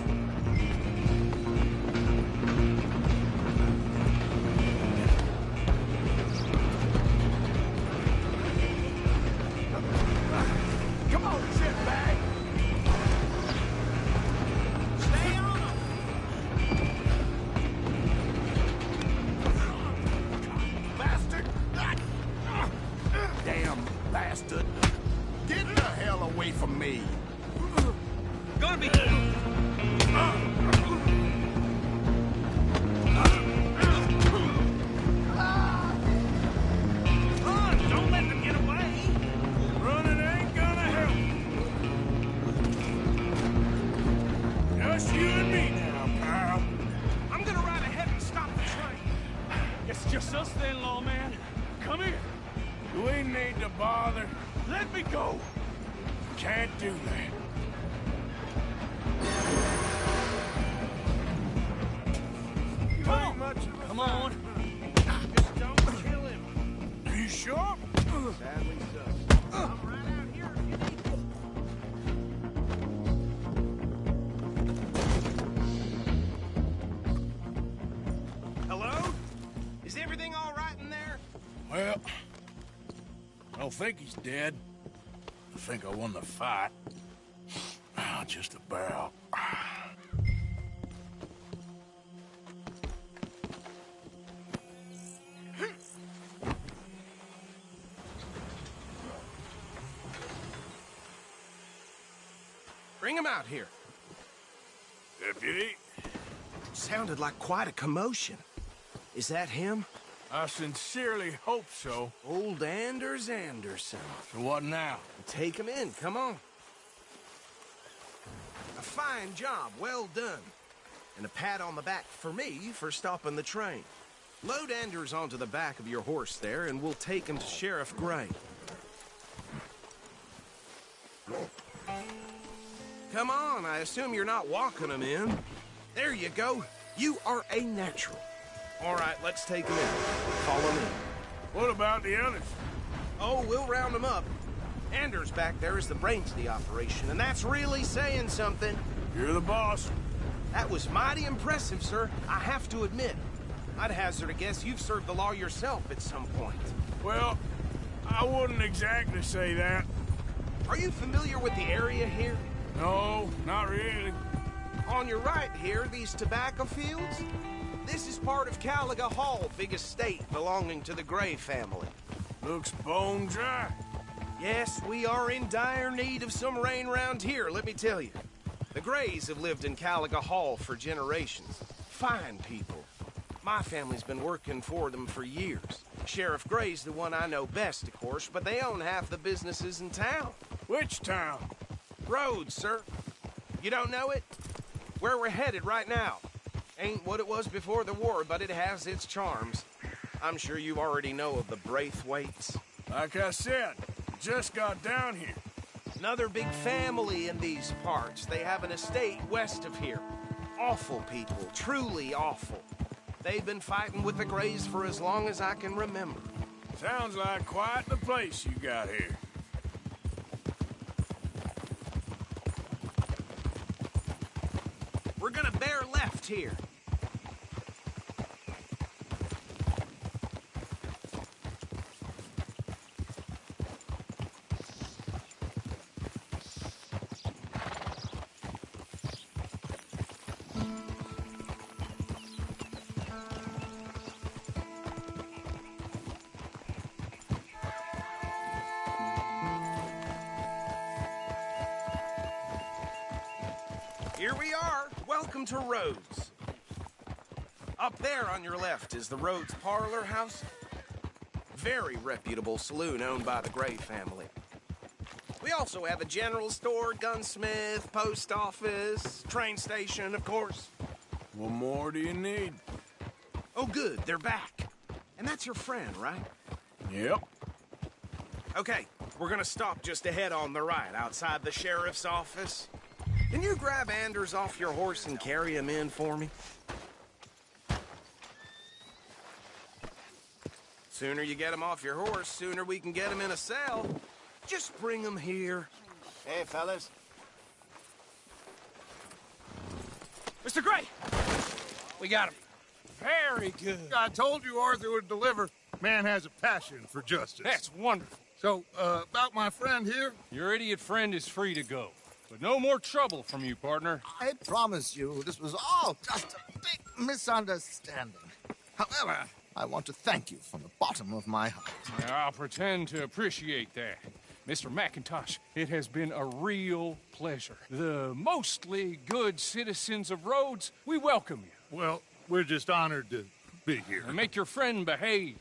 Come on, shitbag! Stay on him! Bastard! Damn bastard! Get the hell away from me! Gonna be... Run! Don't let them get away! Running ain't gonna help. Just you and me now, pal. I'm gonna ride ahead and stop the train. It's just us then, lawman. Come here. You ain't need to bother. Let me go. Can't do that. You ain't much of a Come on. Just don't kill him. You sure? Sadly so. I'm right out here if you need me. Hello? Is everything all right in there? Well, I don't think he's dead. I think I won the fight. Just about. Bring him out here. Deputy, Sounded like quite a commotion. Is that him? I sincerely hope so. Old Anders Anderson. So what now? Take him in, come on. A fine job, well done. And a pat on the back for me for stopping the train. Load Anders onto the back of your horse there, and we'll take him to Sheriff Gray. Come on, I assume you're not walking him in. There you go. You are a natural. All right, let's take him in. Follow me. What about the others? Oh, we'll round them up. Anders back there is the brains of the operation, and that's really saying something. You're the boss. That was mighty impressive, sir. I have to admit. I'd hazard a guess you've served the law yourself at some point. Well, I wouldn't exactly say that. Are you familiar with the area here? No, not really. On your right here, these tobacco fields? This is part of Caliga Hall, big estate belonging to the Gray family. Looks bone dry. Yes, we are in dire need of some rain round here, let me tell you. The Grays have lived in Caliga Hall for generations. Fine people. My family's been working for them for years. Sheriff Gray's the one I know best, of course, but they own half the businesses in town. Which town? Rhodes, sir. You don't know it? Where we're headed right now. Ain't what it was before the war, but it has its charms. I'm sure you already know of the Braithwaites. Like I said, just got down here. Another big family in these parts. They have an estate west of here. Awful people, truly awful. They've been fighting with the Grays for as long as I can remember. Sounds like quite the place you got here. We're gonna bear left here. Here we are. Welcome to Rhodes. Up there on your left is the Rhodes Parlor House. Very reputable saloon owned by the Gray family. We also have a general store, gunsmith, post office, train station, of course. What more do you need? Oh, good. They're back. And And that's your friend, right? Yep. Okay, we're gonna stop just ahead on the right, outside the sheriff's office. Can you grab Anders off your horse and carry him in for me? Sooner you get him off your horse, sooner we can get him in a cell. Just bring him here. Hey, fellas. Mr. Gray! We got him. Very good. I told you Arthur would deliver. Man has a passion for justice. That's wonderful. So, about my friend here? Your idiot friend is free to go. But no more trouble from you, partner. I promise you, this was all just a big misunderstanding. However, I want to thank you from the bottom of my heart. I'll pretend to appreciate that. Mr. McIntosh, it has been a real pleasure. The mostly good citizens of Rhodes, we welcome you. Well, we're just honored to be here. And make your friend behave.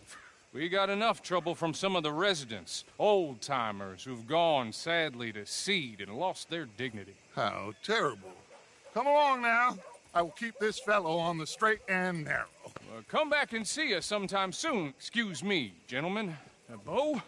We got enough trouble from some of the residents, old-timers who've gone, sadly, to seed and lost their dignity. How terrible. Come along now. I will keep this fellow on the straight and narrow. Come back and see us sometime soon. Excuse me, gentlemen. Bo,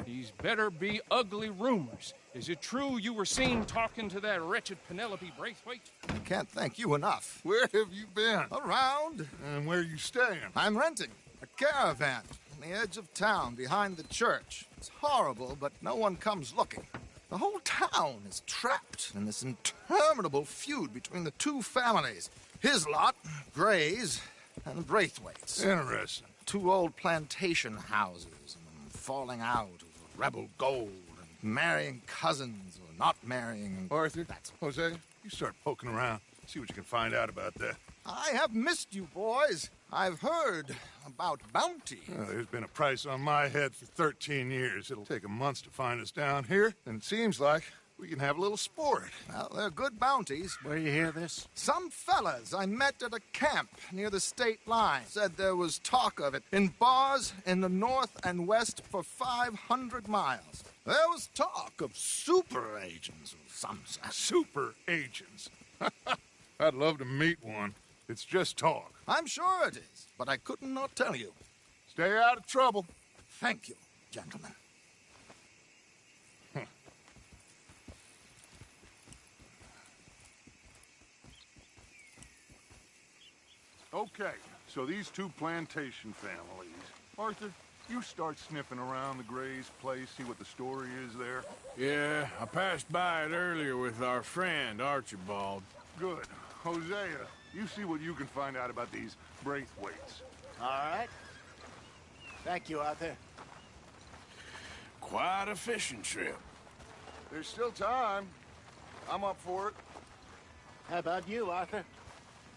these better be ugly rumors. Is it true you were seen talking to that wretched Penelope Braithwaite? I can't thank you enough. Where have you been? Around. And where are you staying? I'm renting a caravan on the edge of town behind the church. It's horrible, but no one comes looking. The whole town is trapped in this interminable feud between the two families. His lot, Gray's, and Braithwaite's. Interesting. Two old plantation houses, and falling out over rebel gold, and marrying cousins or not marrying. Arthur, Jose, you start poking around. See what you can find out about that. I have missed you, boys. I've heard about bounty. There's been a price on my head for 13 years. It'll take 'em months to find us down here, and it seems like we can have a little sport. Well, they're good bounties. Where you hear this? Some fellas I met at a camp near the state line said there was talk of it in bars in the north and west for 500 miles. There was talk of super agents of some sort. Super agents? I'd love to meet one. It's just talk. I'm sure it is, but I couldn't not tell you. Stay out of trouble. Thank you, gentlemen. Okay, so these two plantation families. Arthur, you start sniffing around the Gray's place, see what the story is there. Yeah, I passed by it earlier with our friend, Archibald. Good. Hosea, you see what you can find out about these Braithwaites. All right. Thank you, Arthur. Quite a fishing trip. There's still time. I'm up for it. How about you, Arthur?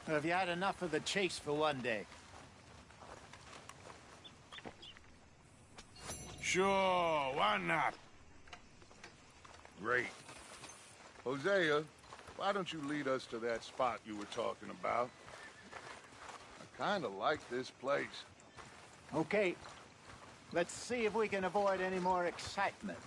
Or have you had enough of the chase for one day? Sure, why not? Great. Hosea, why don't you lead us to that spot you were talking about? I kind of like this place. Okay. Let's see if we can avoid any more excitement.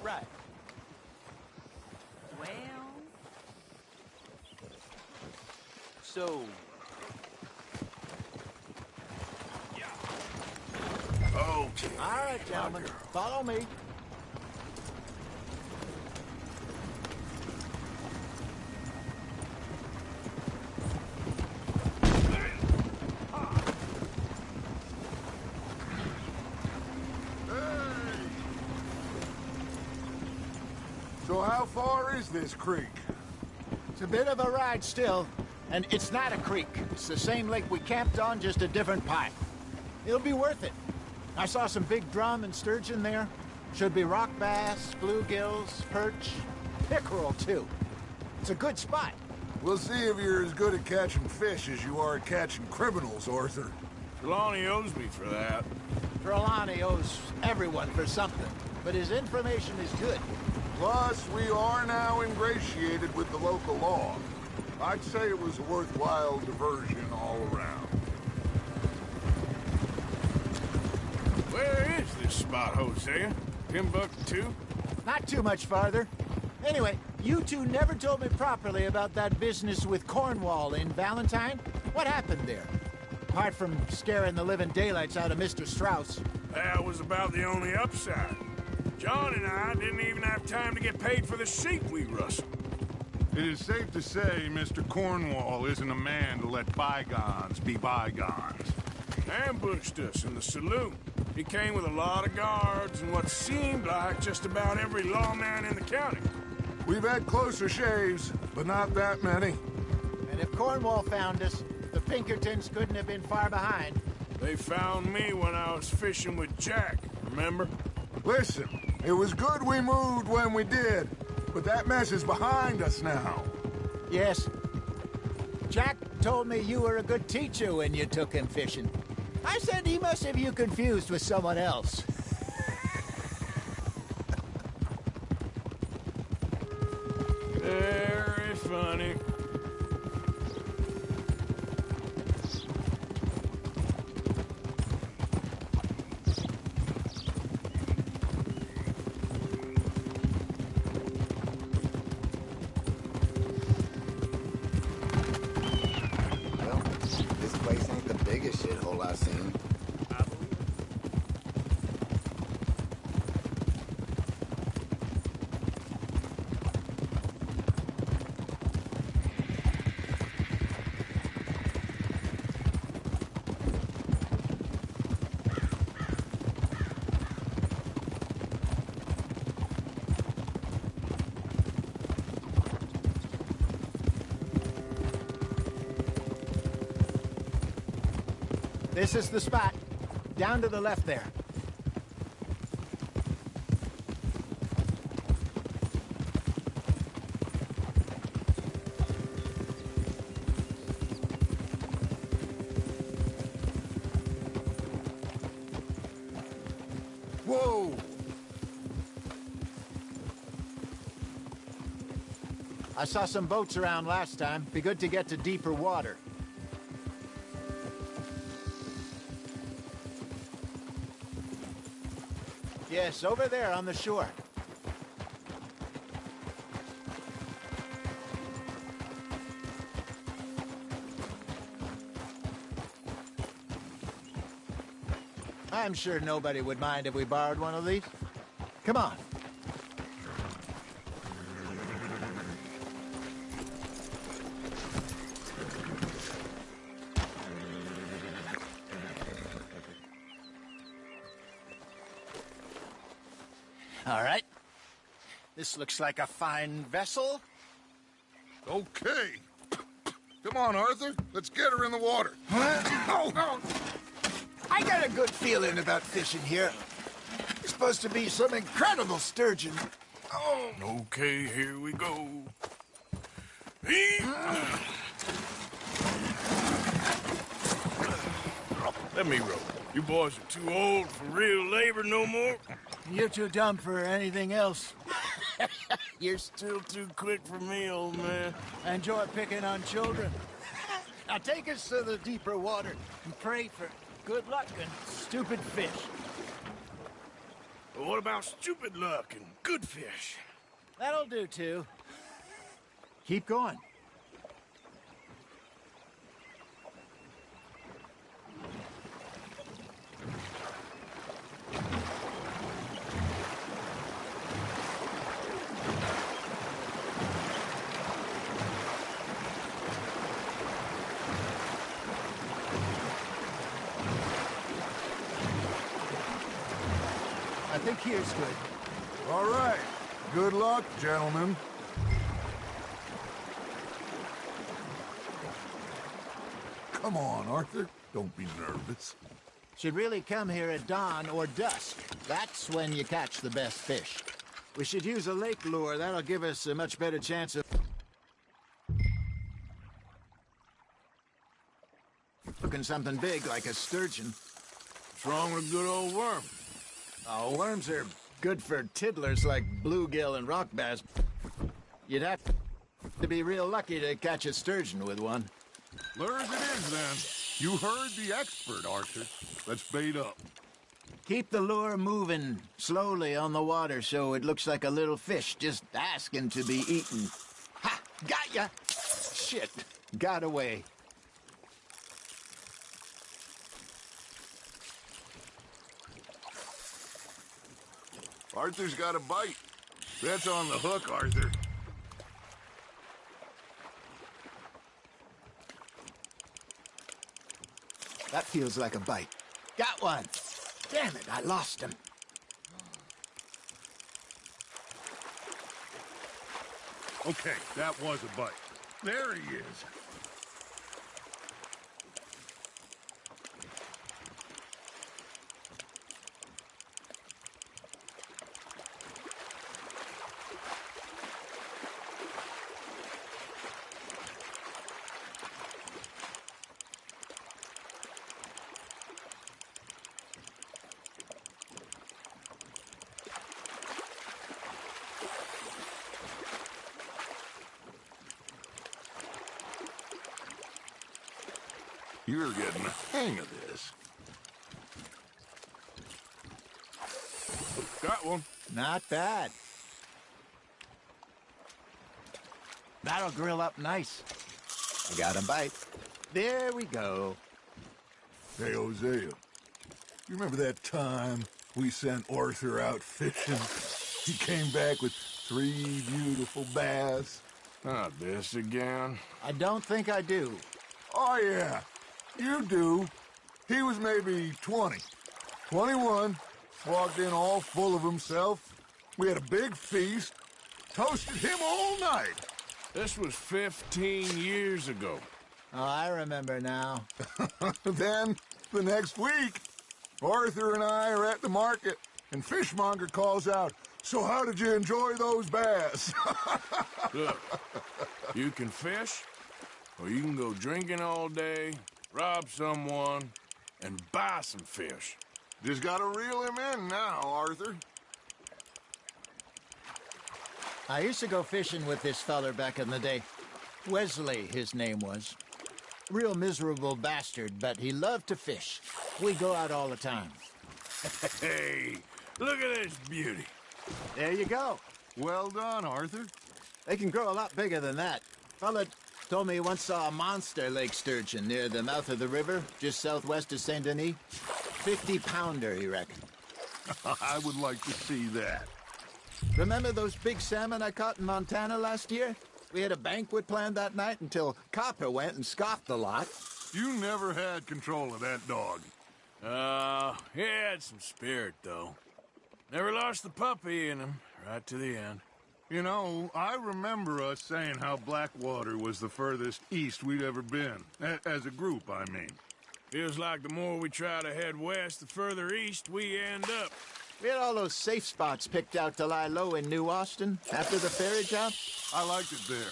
Right. Well... So... Okay. All right, gentlemen. Follow me. So how far is this creek? It's a bit of a ride still, and it's not a creek. It's the same lake we camped on, just a different pipe. It'll be worth it. I saw some big drum and sturgeon there. Should be rock bass, bluegills, perch, pickerel too. It's a good spot. We'll see if you're as good at catching fish as you are at catching criminals, Arthur. Trelawney owes me for that. Trelawney owes everyone for something, but his information is good. Plus, we are now ingratiated with the local law. I'd say it was a worthwhile diversion all around. Where is this spot, Hosea? Timbuktu? Not too much farther. Anyway, you two never told me properly about that business with Cornwall in Valentine. What happened there? Apart from scaring the living daylights out of Mr. Strauss. That was about the only upside. John and I didn't even have time to get paid for the sheep we rustled. It is safe to say Mr. Cornwall isn't a man to let bygones be bygones. Ambushed us in the saloon. He came with a lot of guards and what seemed like just about every lawman in the county. We've had closer shaves, but not that many. And if Cornwall found us, the Pinkertons couldn't have been far behind. They found me when I was fishing with Jack, remember? Listen, it was good we moved when we did, but that mess is behind us now. Yes. Jack told me you were a good teacher when you took him fishing. I said he must have you confused with someone else. Very funny. Well, this place ain't the biggest shithole I've seen. This is the spot. Down to the left there. Whoa! I saw some boats around last time. Be good to get to deeper water. Yes, over there on the shore. I'm sure nobody would mind if we borrowed one of these. Come on. All right. This looks like a fine vessel. Okay. Come on, Arthur. Let's get her in the water. Oh. I got a good feeling about fishing here. It's supposed to be some incredible sturgeon. Oh. Okay, here we go. Let me row. You boys are too old for real labor no more. You're too dumb for anything else. You're still too quick for me, old man. I enjoy picking on children. Now take us to the deeper water and pray for good luck and stupid fish. But what about stupid luck and good fish? That'll do, too. Keep going. I think here's good. All right. Good luck, gentlemen. Come on, Arthur. Don't be nervous. Should really come here at dawn or dusk. That's when you catch the best fish. We should use a lake lure. That'll give us a much better chance of hooking something big like a sturgeon. What's wrong with a good old worm? Oh, worms are good for tiddlers like bluegill and rock bass. You'd have to be real lucky to catch a sturgeon with one. Lure as it is, then. You heard the expert, Arthur. Let's bait up. Keep the lure moving slowly on the water so it looks like a little fish just asking to be eaten. Ha! Got ya! Shit, got away. Arthur's got a bite. That's on the hook, Arthur. That feels like a bite. Got one. Damn it, I lost him. Okay, that was a bite. There he is. You're getting the hang of this. Got one. Not bad. That'll grill up nice. I got a bite. There we go. Hey, Hosea, you remember that time we sent Arthur out fishing? He came back with 3 beautiful bass. Not this again. I don't think I do. Oh, yeah. You do. He was maybe 20. 21. Walked in all full of himself. We had a big feast. Toasted him all night. This was 15 years ago. Oh, I remember now. Then, the next week, Arthur and I are at the market, and Fishmonger calls out, "So how did you enjoy those bass?" Look, you can fish, or you can go drinking all day, rob someone, and buy some fish. Just gotta reel him in now, Arthur. I used to go fishing with this feller back in the day. Wesley, his name was. Real miserable bastard, but he loved to fish. We go out all the time. Hey, look at this beauty. There you go. Well done, Arthur. They can grow a lot bigger than that. Fella told me he once saw a monster lake sturgeon near the mouth of the river, just southwest of Saint Denis. 50-pounder, he reckoned. I would like to see that. Remember those big salmon I caught in Montana last year? We had a banquet planned that night until Copper went and scoffed the lot. You never had control of that dog. He had some spirit, though. Never lost the puppy in him, right to the end. You know, I remember us saying how Blackwater was the furthest east we'd ever been. As a group, I mean. Feels like the more we try to head west, the further east we end up. We had all those safe spots picked out to lie low in New Austin after the ferry job. I liked it there.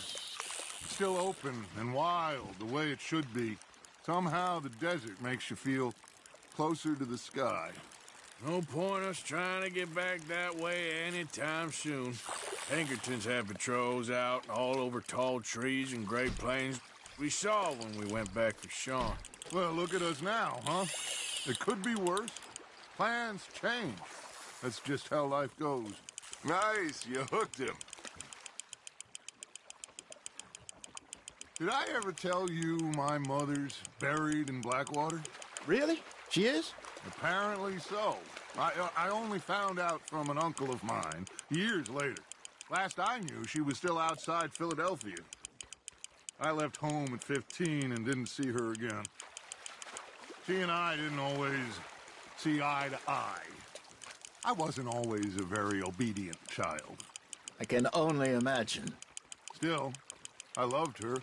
Still open and wild, the way it should be. Somehow the desert makes you feel closer to the sky. No point us trying to get back that way anytime soon. Pinkertons had patrols out all over tall trees and Great Plains. We saw when we went back for Sean. Well, look at us now, huh? It could be worse. Plans change. That's just how life goes. Nice, you hooked him. Did I ever tell you my mother's buried in Blackwater? Really? She is? Apparently so. I only found out from an uncle of mine years later. Last I knew, she was still outside Philadelphia. I left home at 15 and didn't see her again. She and I didn't always see eye to eye. I wasn't always a very obedient child. I can only imagine. Still, I loved her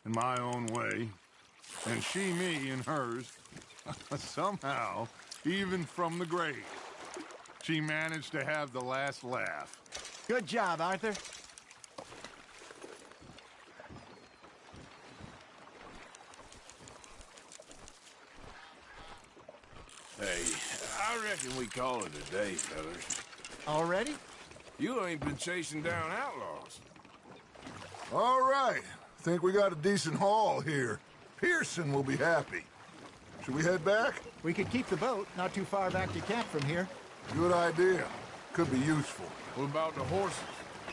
in my own way, and she me in hers. Somehow, even from the grave, she managed to have the last laugh. Good job, Arthur. Hey, I reckon we call it a day, fellas. Already? You ain't been chasing down outlaws. All right. Think we got a decent haul here. Pearson will be happy. Should we head back? We could keep the boat not too far back to camp from here. Good idea. Could be useful. What about the horses?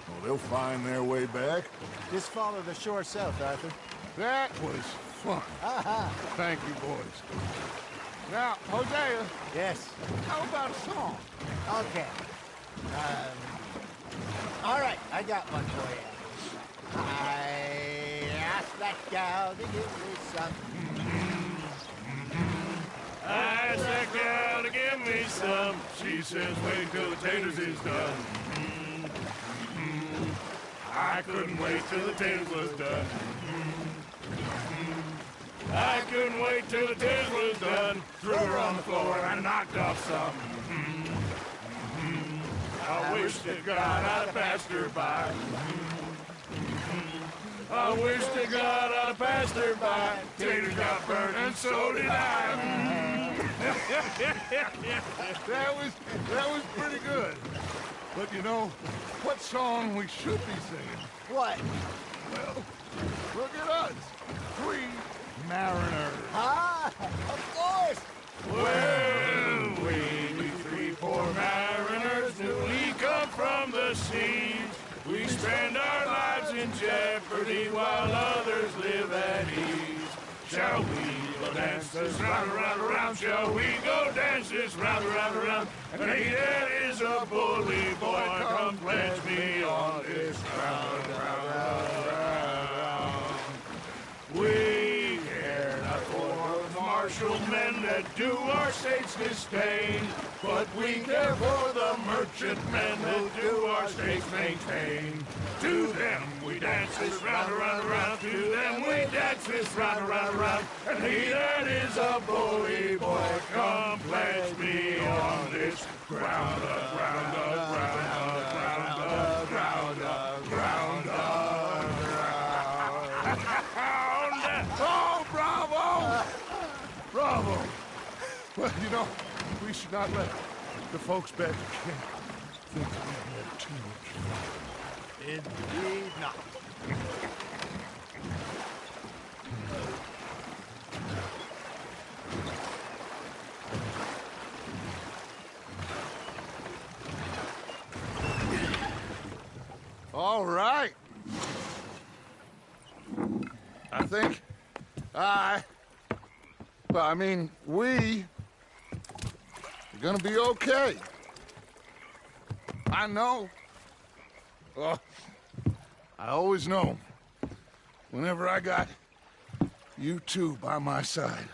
Well, they'll find their way back. Just follow the shore south, Arthur. That was fun. Thank you, boys. Now, Hosea. Yes. How about a song? Okay. All right, I got one for you. I asked that gal to give me some. I asked that gal to give me some. She says, wait till the taters is done. I couldn't wait till the taters was done. I couldn't wait till the taters was done. Threw her on the floor and I knocked off some. I wish to God I'd have passed her by. I wish to God I'd have passed her by. Taters got burned and so did I. That was pretty good. But you know, what song we should be singing? What? Well, look at us. 3 mariners. Ah, of course. Well, we 3 poor mariners newly come from the seas. We spend our lives in jeopardy while others live at ease. Shall we go dance this round, around, around? Shall we go dance this round, around, around? And he that is a bully boy, come pledge me on this round, round, round, round. We care not for the martial men that do our state's disdain, but we care for the merchant men that do our state's maintain. To them we dance this round, around, around. To them we dance this round, around, around. And he that is a bully boy, come pledge me on this ground up, ground up, ground up, ground up, ground up, ground up, ground up. Oh, bravo! Bravo! Well, you know, we should not let the folks back at camp think we had too much fun. Indeed not. All right. I think we are gonna be okay. I know. Well, I always know. Whenever I got you two by my side,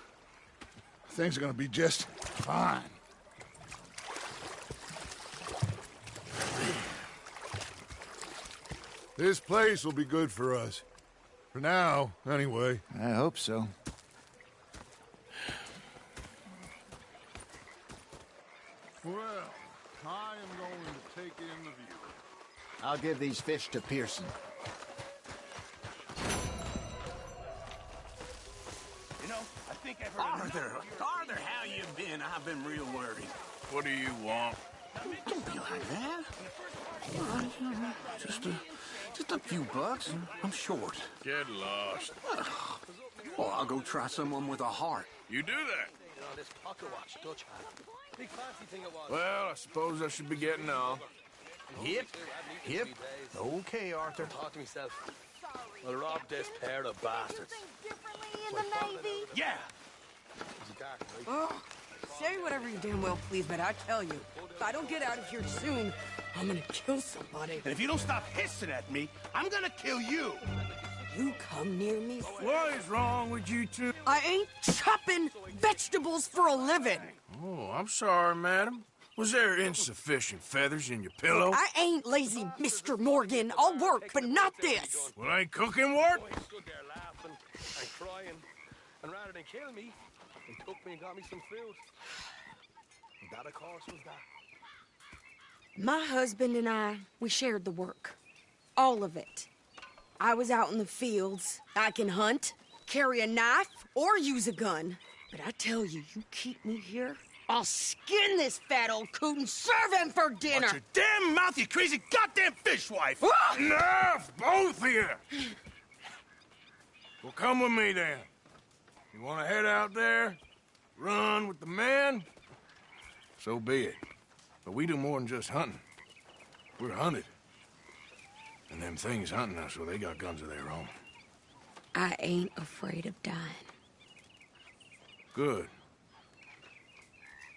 things are gonna be just fine. This place will be good for us. For now, anyway. I hope so. Well, I am going to take in the view. I'll give these fish to Pearson. You know, I think I've heard Arthur, how you been? I've been real worried. What do you want? Don't be like that. All right, just a few bucks. I'm short. Get lost. Well, I'll go try someone with a heart. You do that. Well, I suppose I should be getting on. Yep. Okay, Arthur. Talk to myself. I'll rob this pair of bastards. In the Navy? Yeah. Oh, say whatever you damn well please, but I tell you, if I don't get out of here soon, I'm gonna kill somebody. And if you don't stop hissing at me, I'm gonna kill you. You come near me. What is wrong with you two? I ain't chopping vegetables for a living. Oh, I'm sorry, madam. Was there insufficient feathers in your pillow? I ain't lazy, Mr. Morgan. I'll work, but not this. Well, ain't cooking work? He stood there laughing and crying, and rather than kill me, he took me and got me some food. And that, of course, was that. My husband and I, we shared the work. All of it. I was out in the fields. I can hunt, carry a knife, or use a gun. But I tell you, you keep me here, I'll skin this fat old coot and serve him for dinner. Watch your damn mouth, you crazy goddamn fishwife! Enough, both of you! Well, come with me, then. You want to head out there? run with the men, so be it. But we do more than just hunting. We're hunted. And them things hunting us, well, they got guns of their own. I ain't afraid of dying. Good.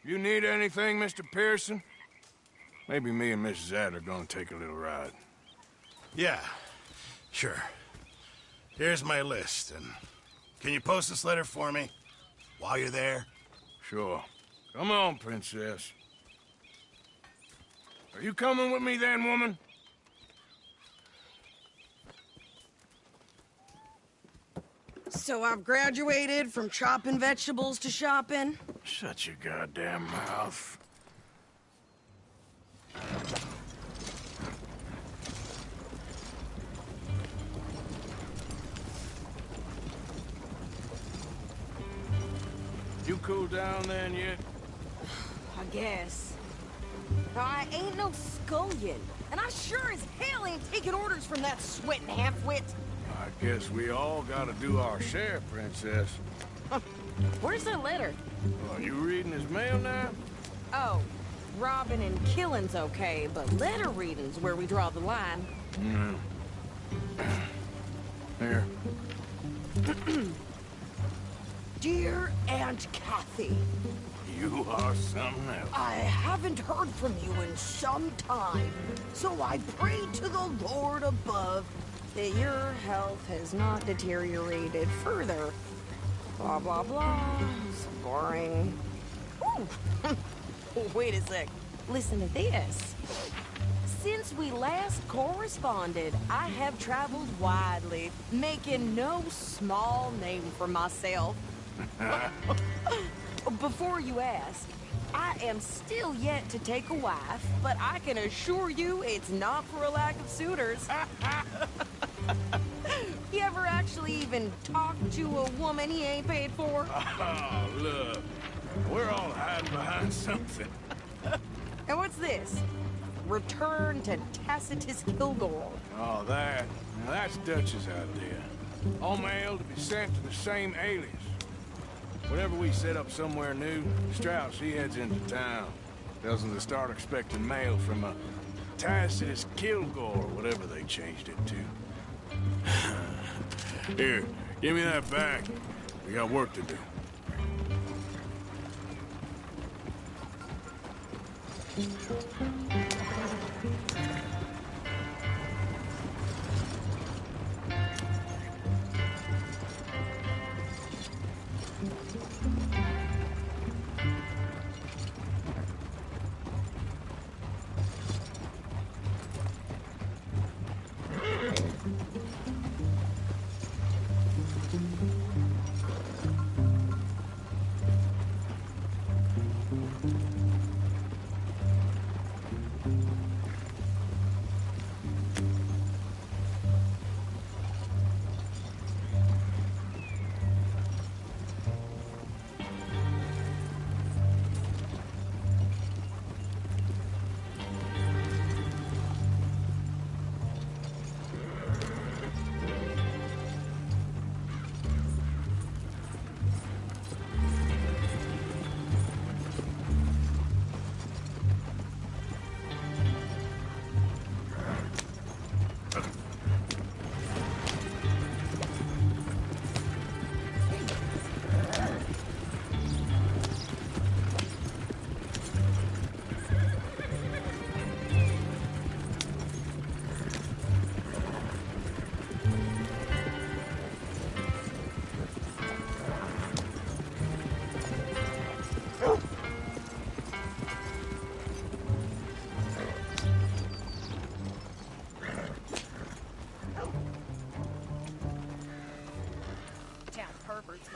You need anything, Mr. Pearson? Maybe me and Mrs. Ad are gonna take a little ride. Yeah, sure. Here's my list, and can you post this letter for me while you're there? Sure. Come on, Princess. Are you coming with me then, woman? So I've graduated from chopping vegetables to shopping? Shut your goddamn mouth. You cool down then yet? I guess. I ain't no scullion, and I sure as hell ain't taking orders from that sweating half-wit. I guess we all gotta do our share, Princess. Where's that letter? Are you reading his mail now? Oh, robbing and killing's okay, but letter reading's where we draw the line. Here. Dear Aunt Kathy. You are something else. I haven't heard from you in some time, so I pray to the Lord above that your health has not deteriorated further. Blah, blah, blah. It's boring. Ooh. Wait a sec. Listen to this. Since we last corresponded, I have traveled widely, making no small name for myself. Before you ask, I am still yet to take a wife, but I can assure you it's not for a lack of suitors. You ever actually even talk to a woman he ain't paid for? Oh, look. We're all hiding behind something. And what's this? Return to Tacitus Kilgore. Oh, that. Now, that's Dutch's idea. All mail to be sent to the same alias. Whenever we set up somewhere new, Strauss, he heads into town. Tells them to start expecting mail from a Tacitus Kilgore, whatever they changed it to. Here, give me that back. We got work to do.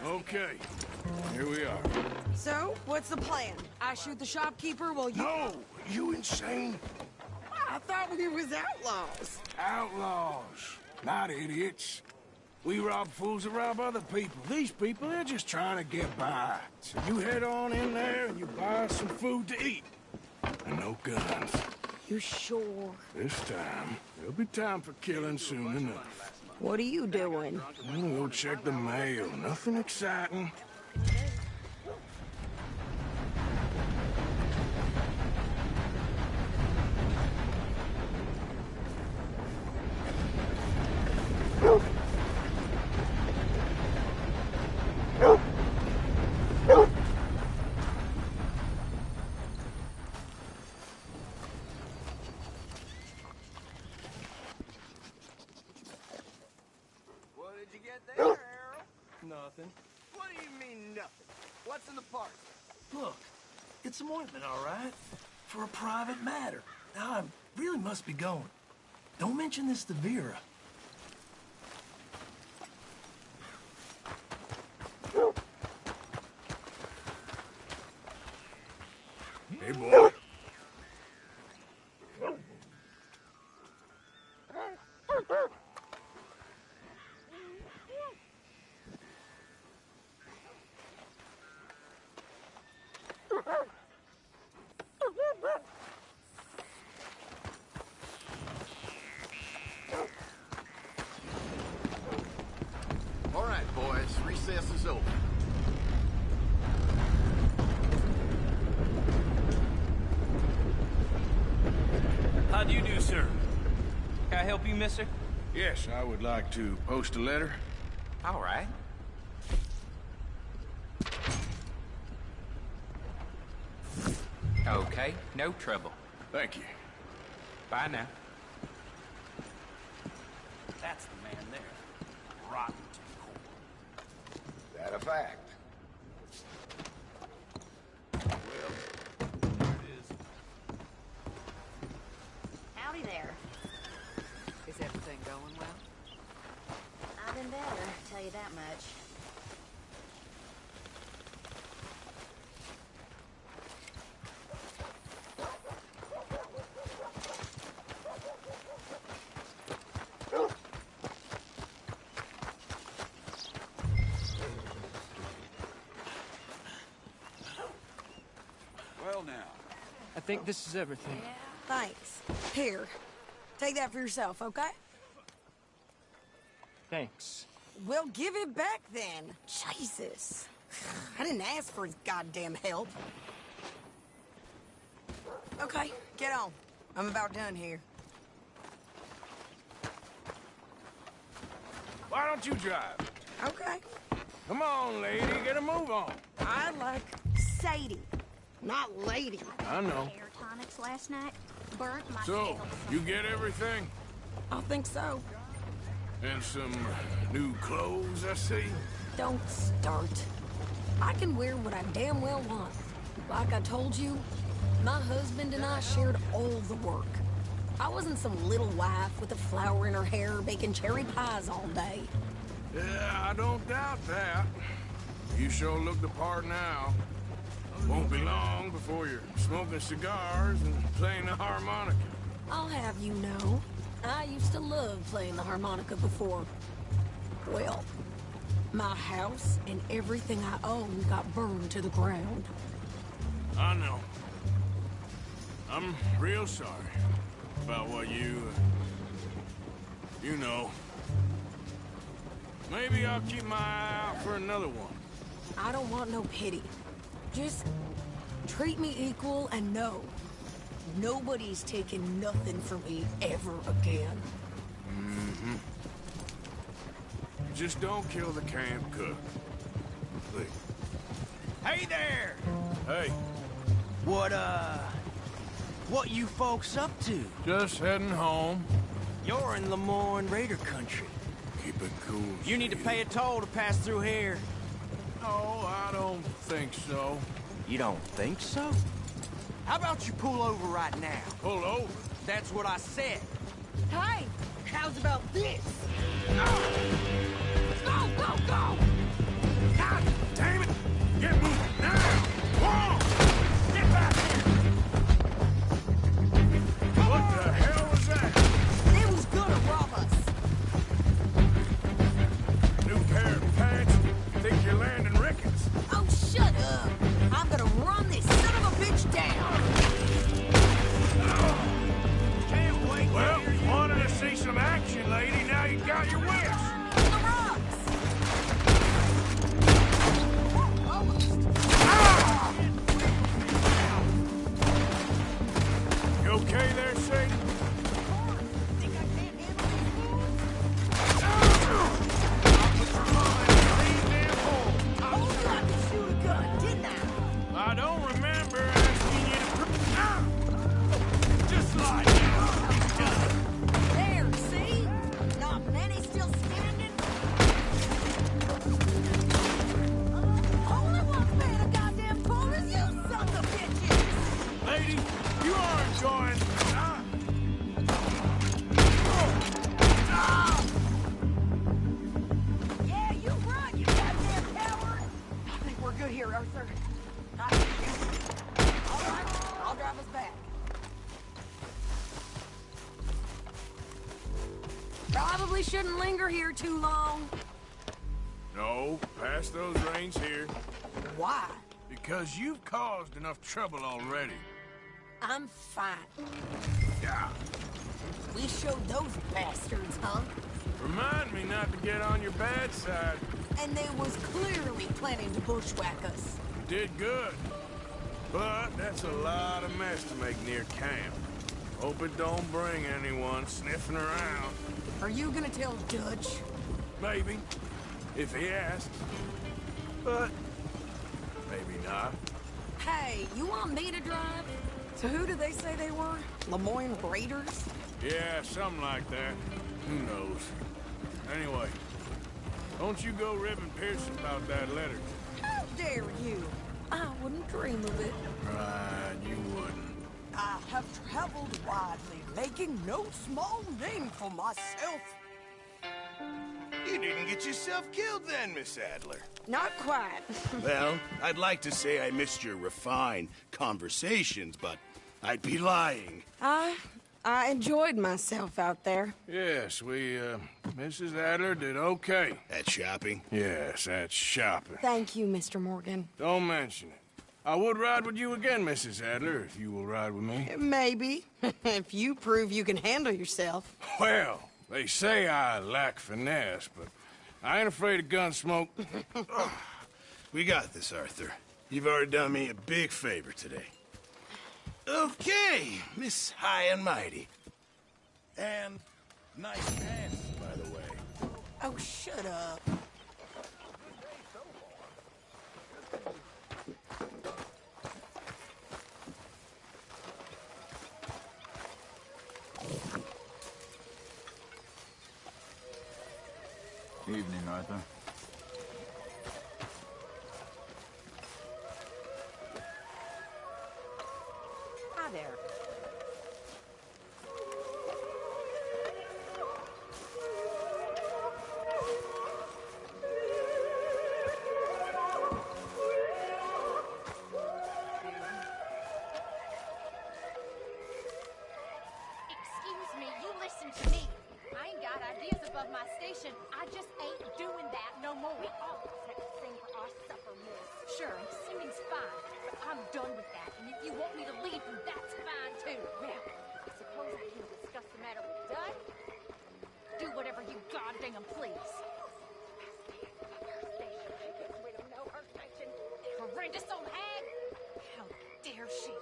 Okay, here we are. So, what's the plan? I shoot the shopkeeper while you... No! You insane? I thought we was outlaws. Outlaws, not idiots. We rob fools that rob other people. These people, they're just trying to get by. So you head on in there and you buy us some food to eat. And no guns. You sure? This time, there'll be time for killing soon enough. What are you doing? I'm gonna go check the mail. Nothing exciting. you get there, Harold? Nothing. What do you mean, nothing? What's in the park? Look, it's some ointment, all right? For a private matter. Now, I really must be going. Don't mention this to Vera. Hey, boy. All right, boys, recess is over. How do you do, sir? Can I help you, mister? Yes, I would like to post a letter. All right. Okay, no trouble. Thank you. Bye now. That's the man there. Rotten to the core. That a fact? Howdy there. Is everything going well? I've been better, tell you that much. Well, now. I think this is everything. Thanks. Here, take that for yourself, okay? Thanks. Well, give it back then. Jesus. I didn't ask for his goddamn help. Okay, get on. I'm about done here. Why don't you drive? Okay. Come on, lady, get a move on. I like Sadie, not lady. I know. Air tonics last night burnt my So, tail. you get everything? I think so. And some new clothes, I see? Don't start. I can wear what I damn well want. Like I told you, my husband and I shared all the work. I wasn't some little wife with a flower in her hair baking cherry pies all day. Yeah, I don't doubt that. You sure look the part now. Won't be long before you're smoking cigars and playing the harmonica. I'll have you know, I used to love playing the harmonica before. Well, my house and everything I own got burned to the ground. I know. I'm real sorry about what you know. Maybe I'll keep my eye out for another one. I don't want no pity. Just treat me equal and know nobody's taking nothing from me ever again. Mm-hmm. Just don't kill the camp cook. Please. Hey there! Hey. What you folks up to? Just heading home. You're in Lemoyne Raider country. Keep it cool. You need to pay a toll to pass through here. Oh, I don't think so. You don't think so? How about you pull over right now? Pull over? That's what I said. Hey, how's about this? Go, go, go! God damn it! Get moving now! Whoa! Get back here! What the hell was that? They was gonna rob us. New pair of pants? Think you're landing Ricketts? Oh, shut up. I'm gonna run this son of a bitch down. Can't wait. Well, wanted to see some action, lady. Now you got shouldn't linger here too long. No, pass those reins here. Why? Because you've caused enough trouble already. I'm fine. Yeah. We showed those bastards, huh? Remind me not to get on your bad side. And they was clearly planning to bushwhack us. You did good. But that's a lot of mess to make near camp. Hope it don't bring anyone sniffing around. Are you gonna tell Dutch? Maybe, if he asks. But maybe not. Hey, you want me to drive? So who do they say they were? Lemoyne Raiders? Yeah, something like that. Who knows? Anyway, don't you go ribbing Pearson about that letter. How dare you? I wouldn't dream of it. Right, you wouldn't. I have traveled widely, making no small name for myself. You didn't get yourself killed then, Miss Adler. Not quite. Well, I'd like to say I missed your refined conversations, but I'd be lying. I enjoyed myself out there. Yes, Mrs. Adler did okay. At shopping? Yes, at shopping. Thank you, Mr. Morgan. Don't mention it. I would ride with you again, Mrs. Adler, if you will ride with me. Maybe. If you prove you can handle yourself. Well, they say I lack finesse, but I ain't afraid of gun smoke. We got this, Arthur. You've already done me a big favor today. Okay, Miss High and Mighty. And nice pants, by the way. Oh, shut up. Evening, Arthur. Hi there. Excuse me, you listen to me. I ain't got ideas above my station. I just ain't doing that no more. We always have to sing for our supper, miss. Sure, and singing's fine, but I'm done with that. And if you want me to leave, then that's fine too. Now, I suppose I can discuss the matter with Dud. Do whatever you goddamn please. Her station. I guess we don't know her station. Horrendous old hag. How dare she?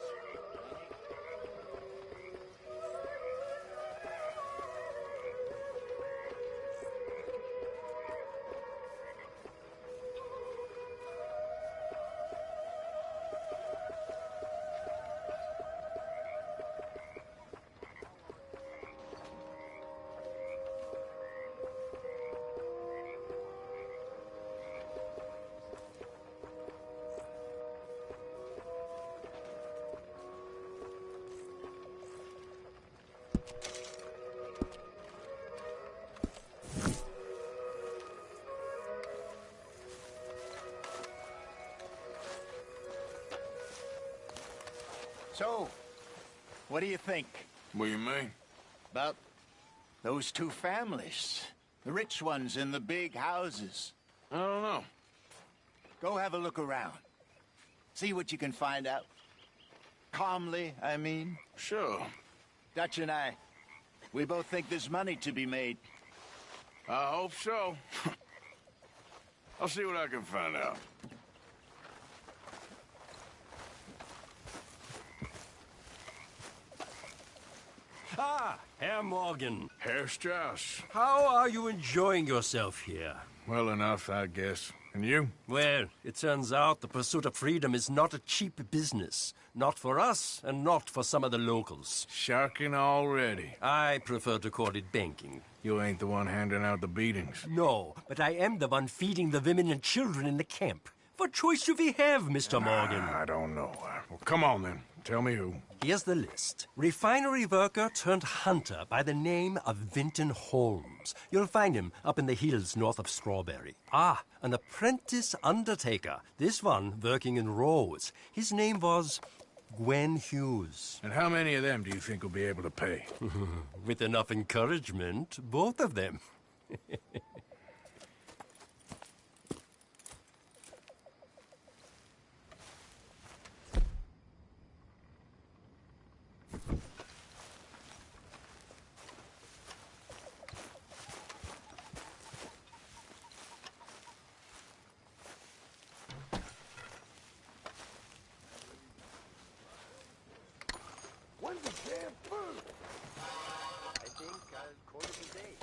So, what do you think? What do you mean? About those two families. The rich ones in the big houses. I don't know. Go have a look around. See what you can find out. Calmly, I mean. Sure. Dutch and I, we both think there's money to be made. I hope so. I'll see what I can find out. Ah, Herr Morgan. Herr Strauss. How are you enjoying yourself here? Well enough, I guess. And you? Well, it turns out the pursuit of freedom is not a cheap business. Not for us, and not for some of the locals. Sharking already. I prefer to call it banking. You ain't the one handing out the beatings. No, but I am the one feeding the women and children in the camp. What choice do we have, Mr. Morgan? I don't know. Well, come on then. Tell me who. Here's the list. Refinery worker turned hunter by the name of Vinton Holmes. You'll find him up in the hills north of Strawberry. Ah, an apprentice undertaker. This one working in rows. His name was Gwen Hughes. And how many of them do you think will be able to pay? With enough encouragement, both of them. When's the damn food? I think quarter to 8.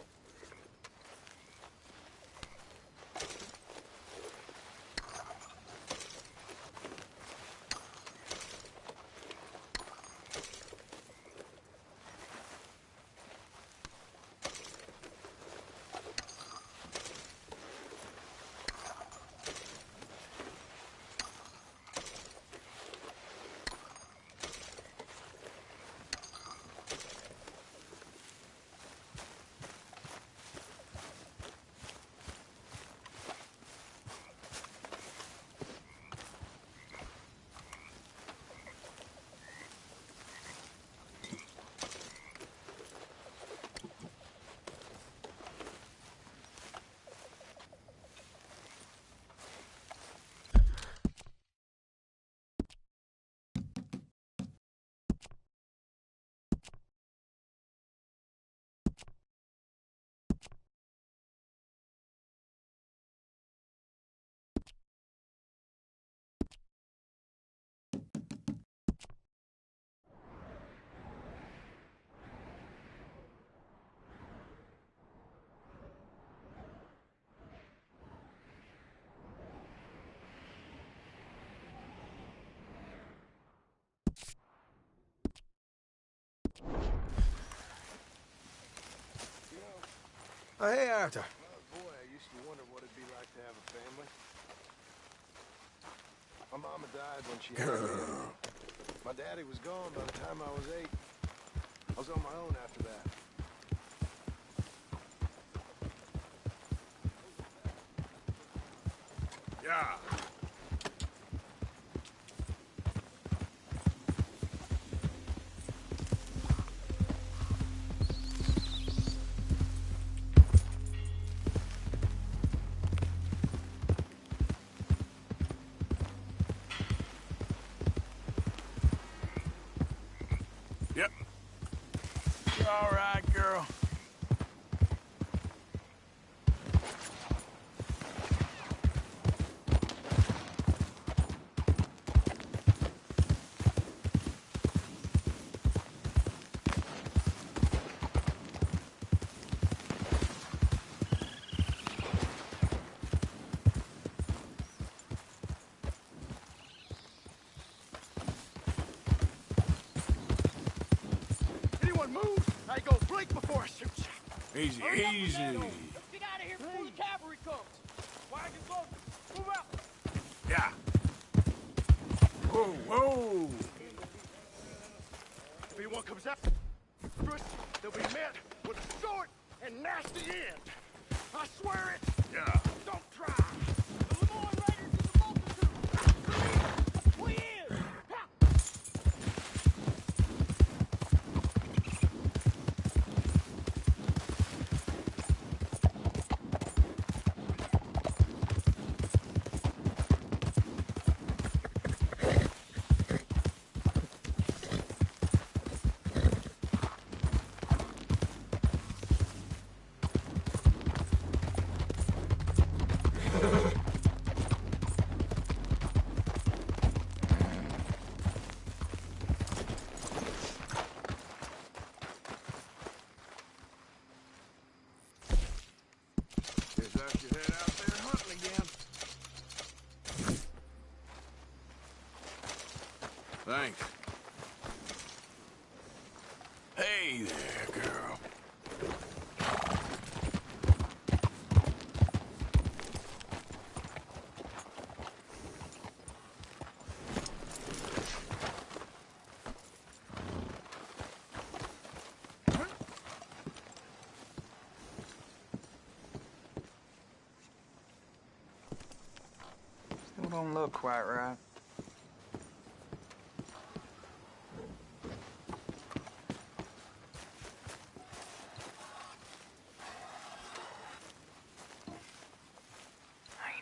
Oh, hey, Arthur. Oh, boy, I used to wonder what it'd be like to have a family. My mama died when she had me. My daddy was gone by the time I was 8. I was on my own after that. Yeah. Yep. You all right, girl? Anyone move! I go blink before I shoot you. Easy, easy. Get out of here before the cavalry comes. Wagons loaded. Move out. Yeah. Whoa, whoa. If anyone comes after us, they'll be met with a short and nasty end. I swear it. Yeah. Don't try. The Lemoyne Raiders is a multitude. We in. Guess I should head out there hunting again. Thanks. Hey there, girl. Still don't look quite right.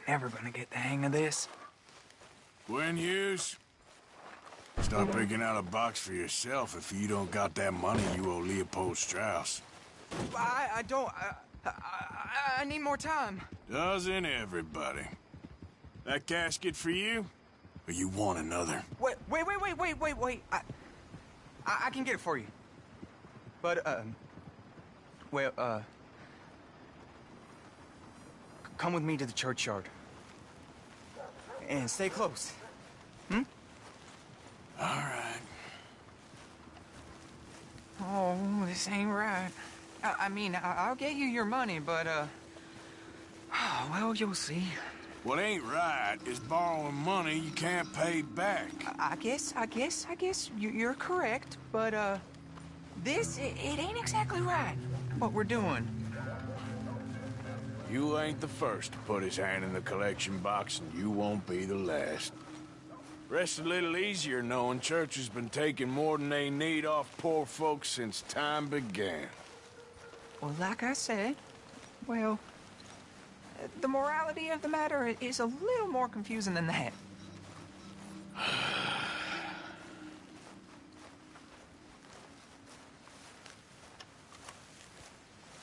ever gonna get the hang of this. Gwen Hughes, start picking out a box for yourself if you don't got that money you owe Leopold Strauss. I don't... I need more time. Doesn't everybody? That casket for you? Or you want another? Wait. I can get it for you. But, come with me to the churchyard. And stay close. Hmm? All right. Oh, this ain't right. I mean, I'll get you your money, but, well, you'll see. What ain't right is borrowing money you can't pay back. I guess you're correct, but, this, it ain't exactly right, what we're doing. You ain't the first to put his hand in the collection box, and you won't be the last. Rests a little easier knowing church has been taking more than they need off poor folks since time began. Well, like I said, well, the morality of the matter is a little more confusing than that.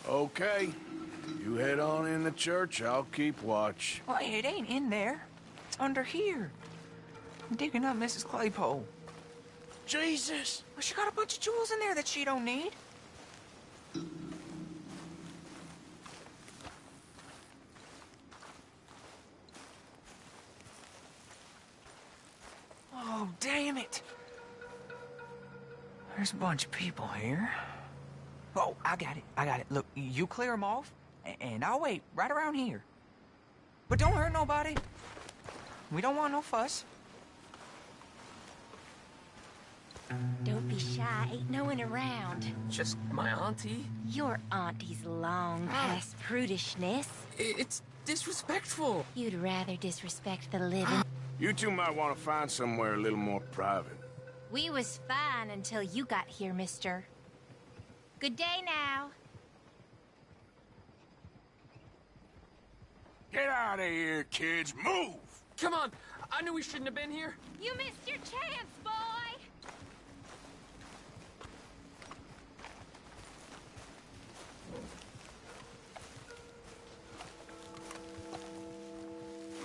Okay. You head on in the church, I'll keep watch. Well, it ain't in there. It's under here. I'm digging up Mrs. Claypole. Jesus! Well, she got a bunch of jewels in there that she don't need. Oh, damn it. There's a bunch of people here. Oh, I got it. Look, you clear them off, and I'll wait right around here. But don't hurt nobody. We don't want no fuss. Don't be shy. Ain't no one around. Just my auntie. Your auntie's long past prudishness. It's disrespectful. You'd rather disrespect the living. You two might want to find somewhere a little more private. We was fine until you got here, mister. Good day now. Get out of here, kids. Move! Come on. I knew we shouldn't have been here. You missed your chance, boy!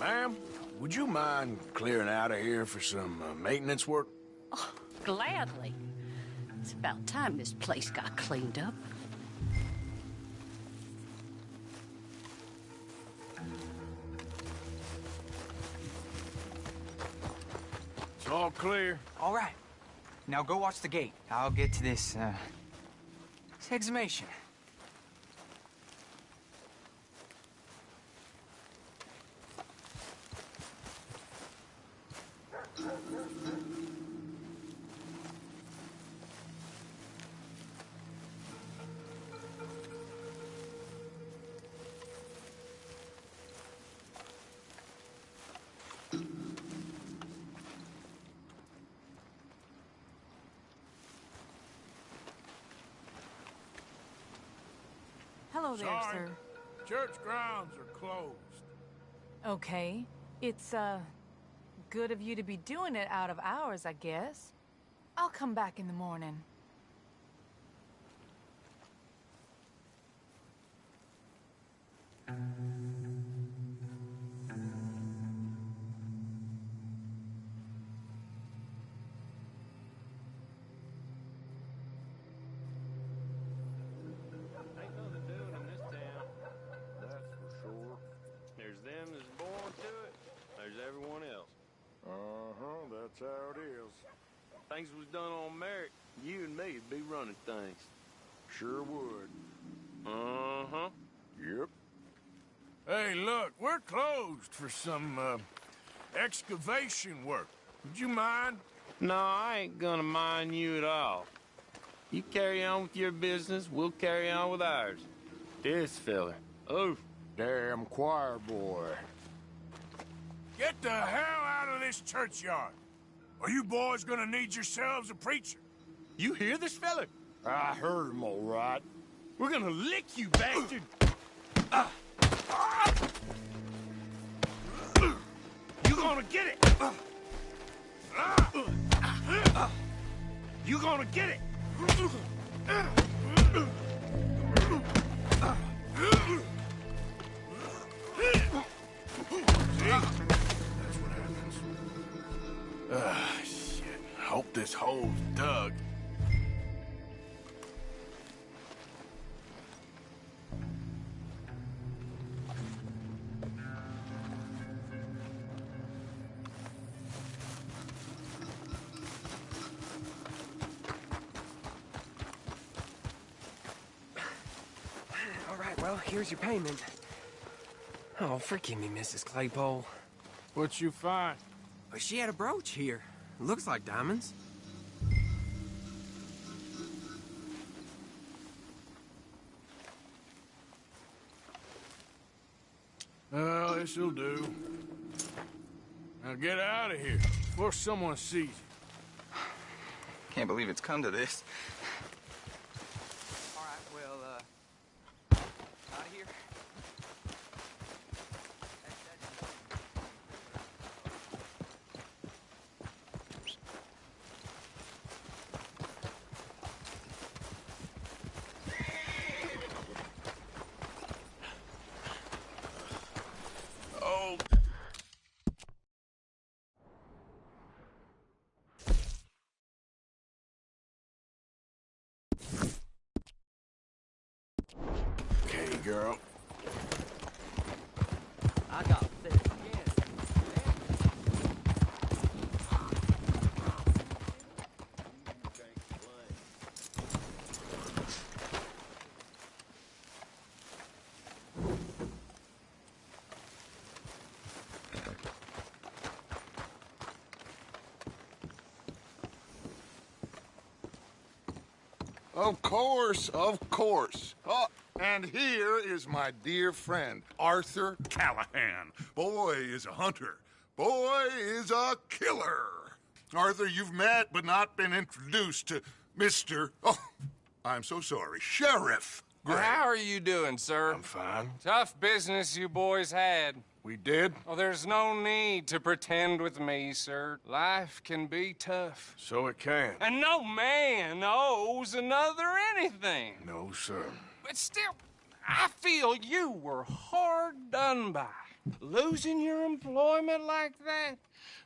Ma'am, would you mind clearing out of here for some maintenance work? Oh, gladly. It's about time this place got cleaned up. It's all clear. All right. Now go watch the gate. I'll get to this exhumation. Hello there, Sorry. sir. Church grounds are closed. Okay. It's, good of you to be doing it out of hours, I guess. I'll come back in the morning. Ain't nothing doing in this town, that's for sure. There's them that's born to it, there's everyone else. That's how it is. Things was done on merit, you and me would be running things. Sure would. Yep. Hey, look, we're closed for some, excavation work. Would you mind? No, I ain't gonna mind you at all. You carry on with your business, we'll carry on with ours. This fella. Oh, damn choir boy. Get the hell out of this churchyard. Are you boys gonna need yourselves a preacher? You hear this fella? I heard him all right. We're gonna lick you, bastard! get it! You gonna get it! See? That's what happens. Shit. Hope this hole's dug. All right, well, here's your payment. Oh, forgive me, Mrs. Claypole. What you find? Well, she had a brooch here. Looks like diamonds. Well, this'll do. Now get out of here before someone sees you. Can't believe it's come to this. All right, well, out of here. Oh. Okay, girl. I got this again. Of course, of course. Oh, and here is my dear friend, Arthur Callahan. Boy is a hunter. Boy is a killer. Arthur, you've met but not been introduced to Mr. Oh, I'm so sorry, Sheriff Gray. How are you doing, sir? I'm fine. Tough business you boys had. We did? Oh, there's no need to pretend with me, sir. Life can be tough. So it can. And no man owes another anything. No, sir. But still, I feel you were hard done by. Losing your employment like that.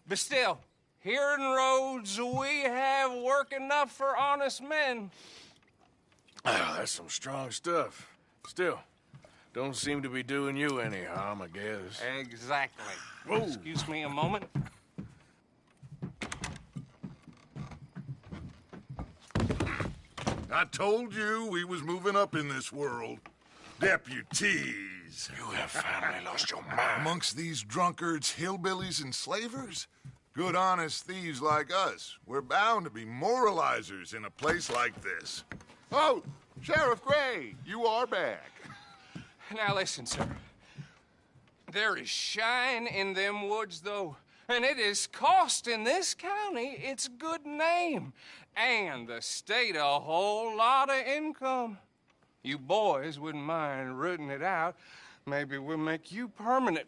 But still, here in Rhodes, we have work enough for honest men. Oh, that's some strong stuff. Still, don't seem to be doing you any harm, I guess. Exactly. Whoa. Excuse me a moment. I told you we was moving up in this world. Deputies. You have finally lost your mind. Amongst these drunkards, hillbillies, and slavers? Good, honest thieves like us. We're bound to be moralizers in a place like this. Oh, Sheriff Gray, you are back. Now listen, sir. There is shine in them woods, though, and it is costing this county its good name and the state a whole lot of income. You boys wouldn't mind rooting it out. Maybe we'll make you permanent.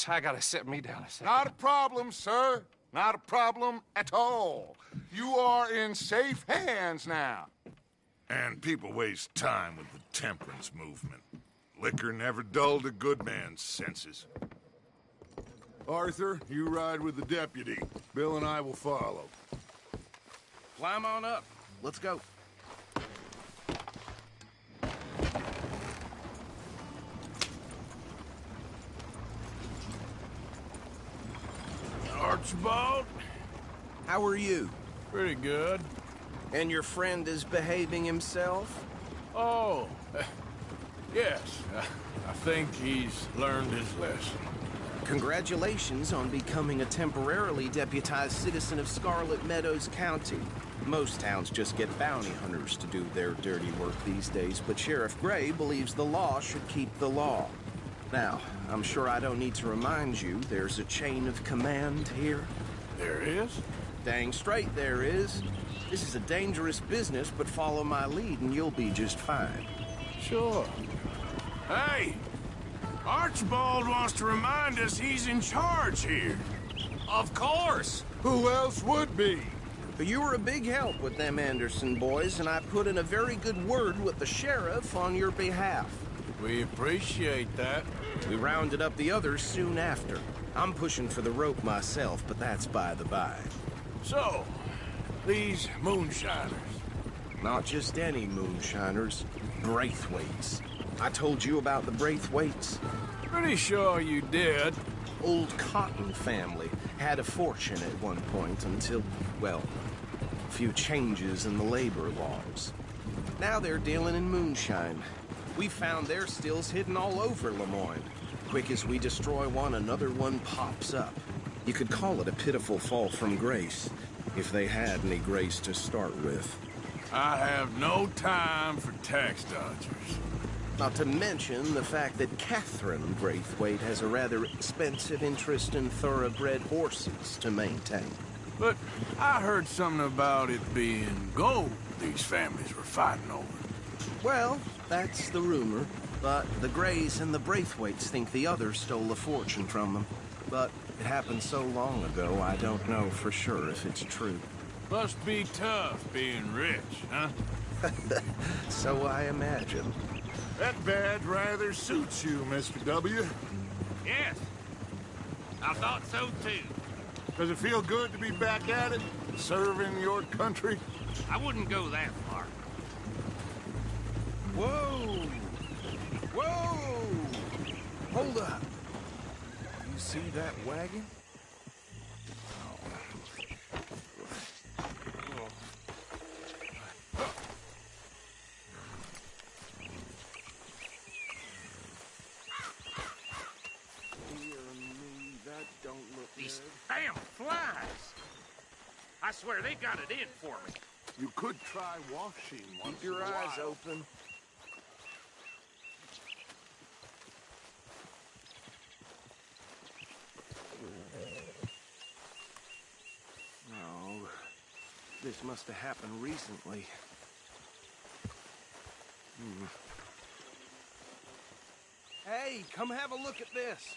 I gotta sit me down a second. Not a problem, sir. Not a problem at all. You are in safe hands now. And people waste time with the temperance movement. Liquor never dulled a good man's senses. Arthur, you ride with the deputy. Bill and I will follow. Climb on up. Let's go. Archibald? How are you? Pretty good. And your friend is behaving himself? Oh, yes. I think he's learned his lesson. Congratulations on becoming a temporarily deputized citizen of Scarlet Meadows County. Most towns just get bounty hunters to do their dirty work these days, but Sheriff Gray believes the law should keep the law. Now, I'm sure I don't need to remind you there's a chain of command here. There is? Dang straight there is. This is a dangerous business, but follow my lead and you'll be just fine. Sure. Hey! Archibald wants to remind us he's in charge here. Of course. Who else would be? But you were a big help with them Anderson boys, and I put in a very good word with the sheriff on your behalf. We appreciate that. We rounded up the others soon after. I'm pushing for the rope myself, but that's by the by. So, these moonshiners. Not just any moonshiners, Braithwaites. I told you about the Braithwaites. Pretty sure you did. Old Cotton family had a fortune at one point until, well, a few changes in the labor laws. Now they're dealing in moonshine. We found their stills hidden all over Lemoyne. Quick as we destroy one, another one pops up. You could call it a pitiful fall from grace, if they had any grace to start with. I have no time for tax dodgers. Not to mention the fact that Catherine Braithwaite has a rather expensive interest in thoroughbred horses to maintain. But I heard something about it being gold these families were fighting over. Well, that's the rumor. But the Greys and the Braithwaites think the others stole a fortune from them. But it happened so long ago, I don't know for sure if it's true. Must be tough being rich, huh? So I imagine. That badge rather suits you, Mr. W. Yes. I thought so, too. Does it feel good to be back at it, serving your country? I wouldn't go that far. Whoa! Whoa! Hold up. You see that wagon? These damn flies! I swear they got it in for me. You could try washing once Keep your in a eyes while. open. Oh, this must have happened recently. Hey, come have a look at this.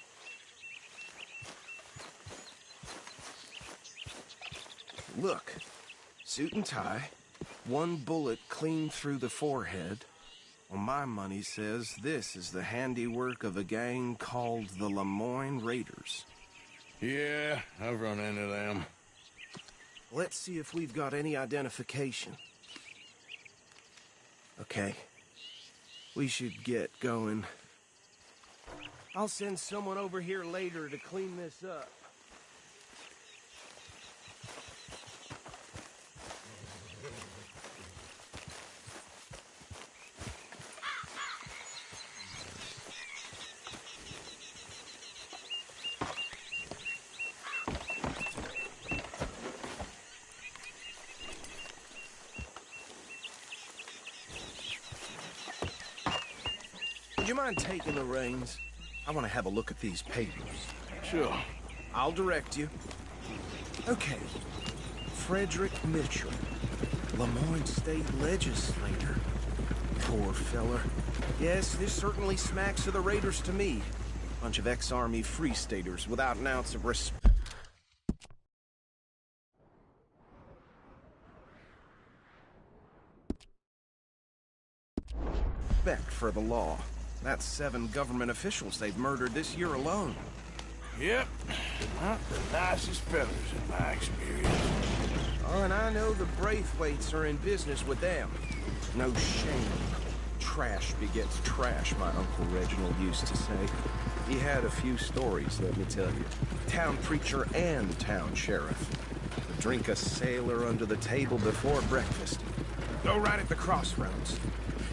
Look, suit and tie, one bullet clean through the forehead. Well, my money says this is the handiwork of a gang called the Lemoyne Raiders. Yeah, I've run into them. Let's see if we've got any identification. Okay. We should get going. I'll send someone over here later to clean this up. Would you mind taking the reins? I want to have a look at these papers. Sure. I'll direct you. Okay. Frederick Mitchell, Lemoyne State Legislator. Poor feller. Yes, this certainly smacks of the Raiders to me. Bunch of ex-Army Free Staters without an ounce of respect for the law. That's 7 government officials they've murdered this year alone. Yep. Not the nicest fellas in my experience. Oh, and I know the Braithwaites are in business with them. No shame. Trash begets trash, my Uncle Reginald used to say. He had a few stories, let me tell you. Town preacher and town sheriff. Would drink a sailor under the table before breakfast. Go right at the crossroads.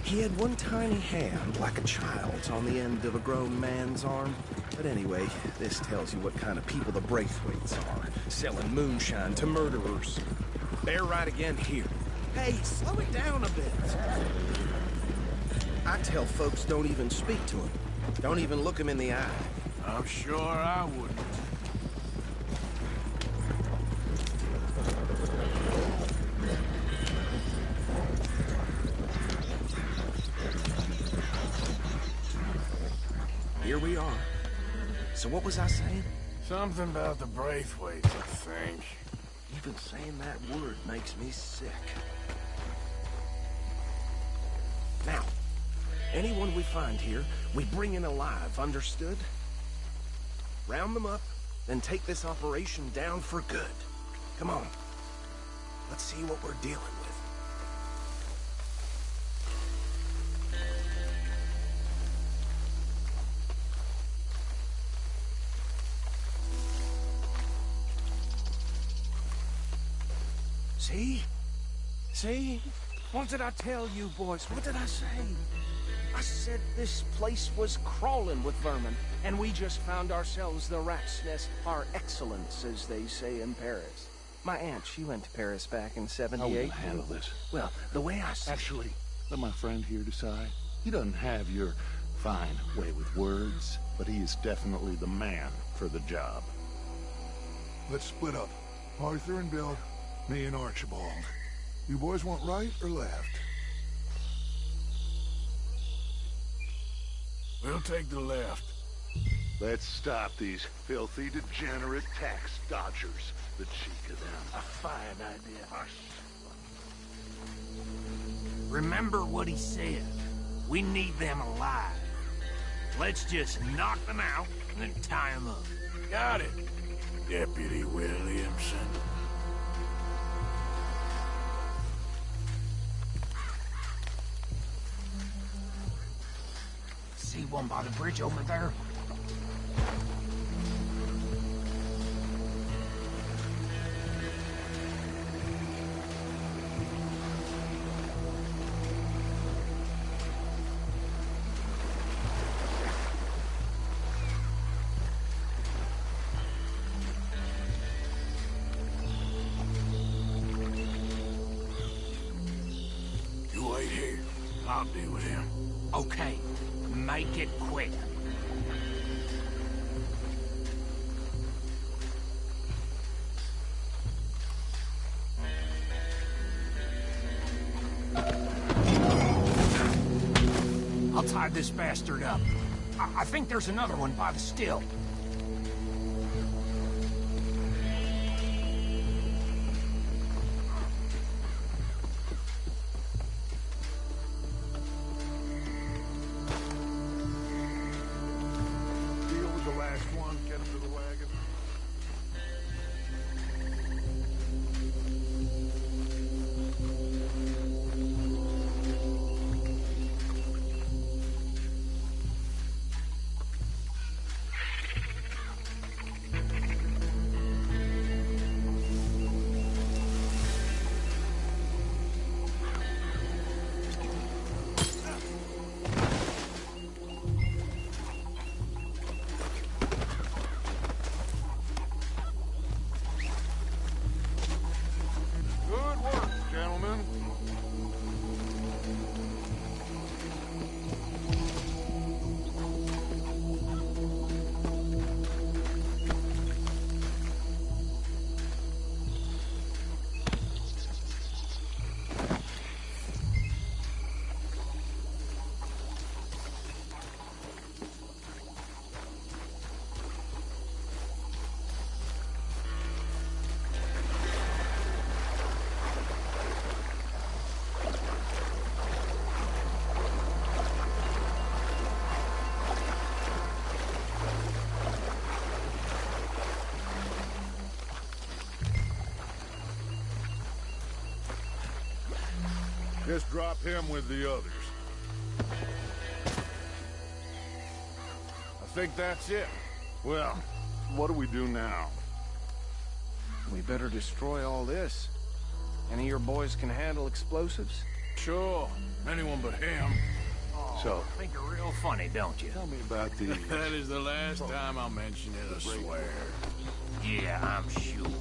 He had one tiny hand, like a child's, on the end of a grown man's arm. But anyway, this tells you what kind of people the Braithwaites are. Selling moonshine to murderers. They're right again here. Hey, slow it down a bit. I tell folks don't even speak to him. Don't even look him in the eye. I'm sure I wouldn't. here we are. So what was I saying? Something about the Braithwaites, I think. Even saying that word makes me sick. Now, anyone we find here, we bring in alive, understood? Round them up, then take this operation down for good. Come on. Let's see what we're dealing with. See? See? What did I tell you, boys? What did I say? I said this place was crawling with vermin, and we just found ourselves the rat's nest par excellence, as they say in Paris. My aunt, she went to Paris back in '78. How will you handle this? Well, the way I see... Actually, let my friend here decide. He doesn't have your fine way with words, but he is definitely the man for the job. Let's split up. Arthur and Bill, me and Archibald. You boys want right or left? We'll take the left. Let's stop these filthy, degenerate tax dodgers. The cheek of them. A fine idea. Remember what he said. We need them alive. Let's just knock them out and then tie them up. Got it, Deputy Williamson. See one by the bridge over there? You wait here. I'll deal with him. Okay. Make it quick. I'll tie this bastard up. I think there's another one by the still. Just drop him with the others. I think that's it. Well, what do we do now? We better destroy all this. Any of your boys can handle explosives? Sure. Anyone but him. So, Think you're real funny, don't you? tell me about these. That is the last time I'll mention it, I swear. Yeah, I'm sure.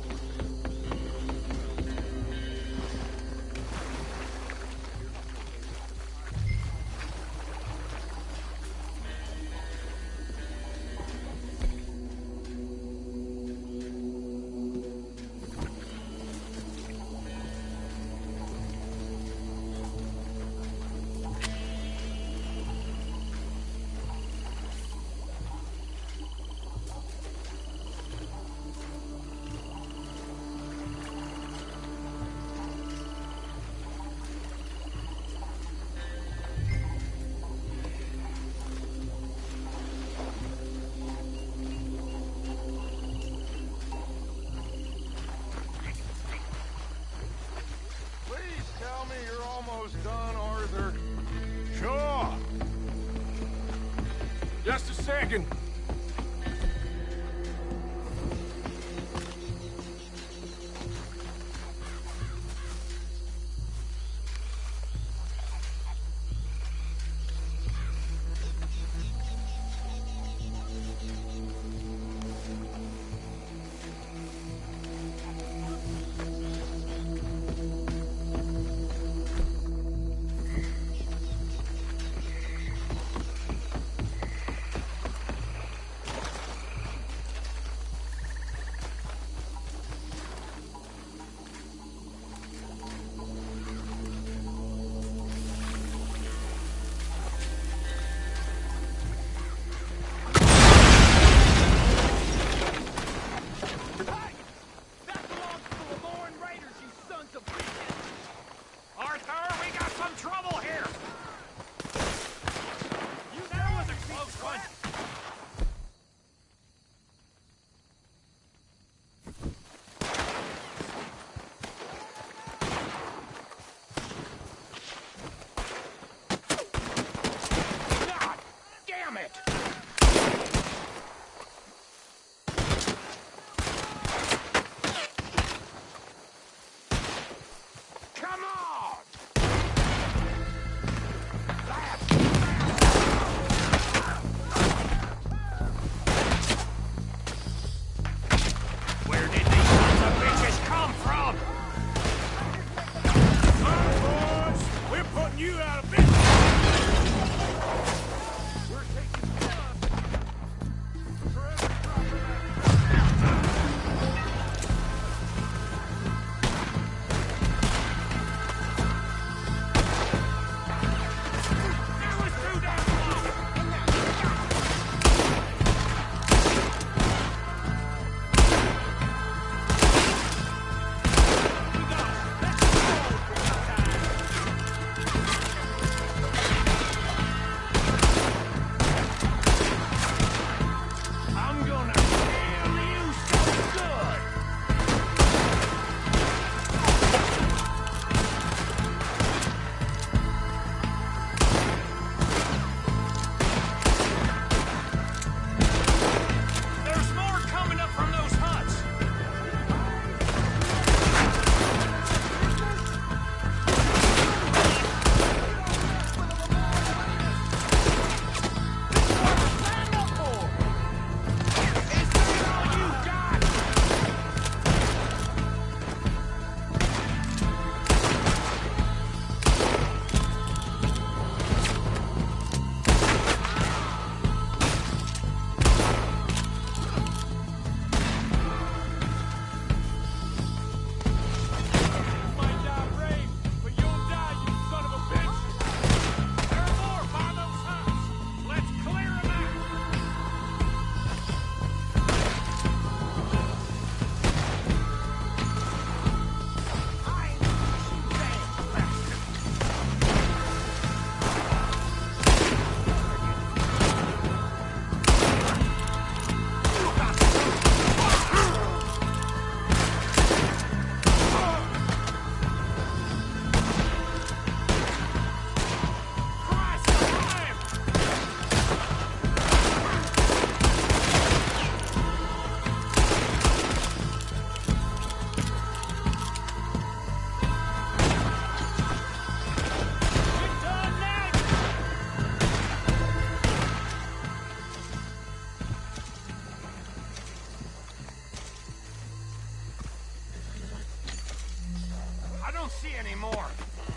anymore.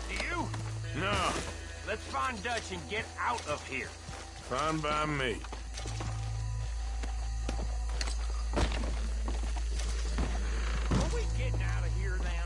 Do you? No, Let's find Dutch and get out of here. fine by me. Are we getting out of here then?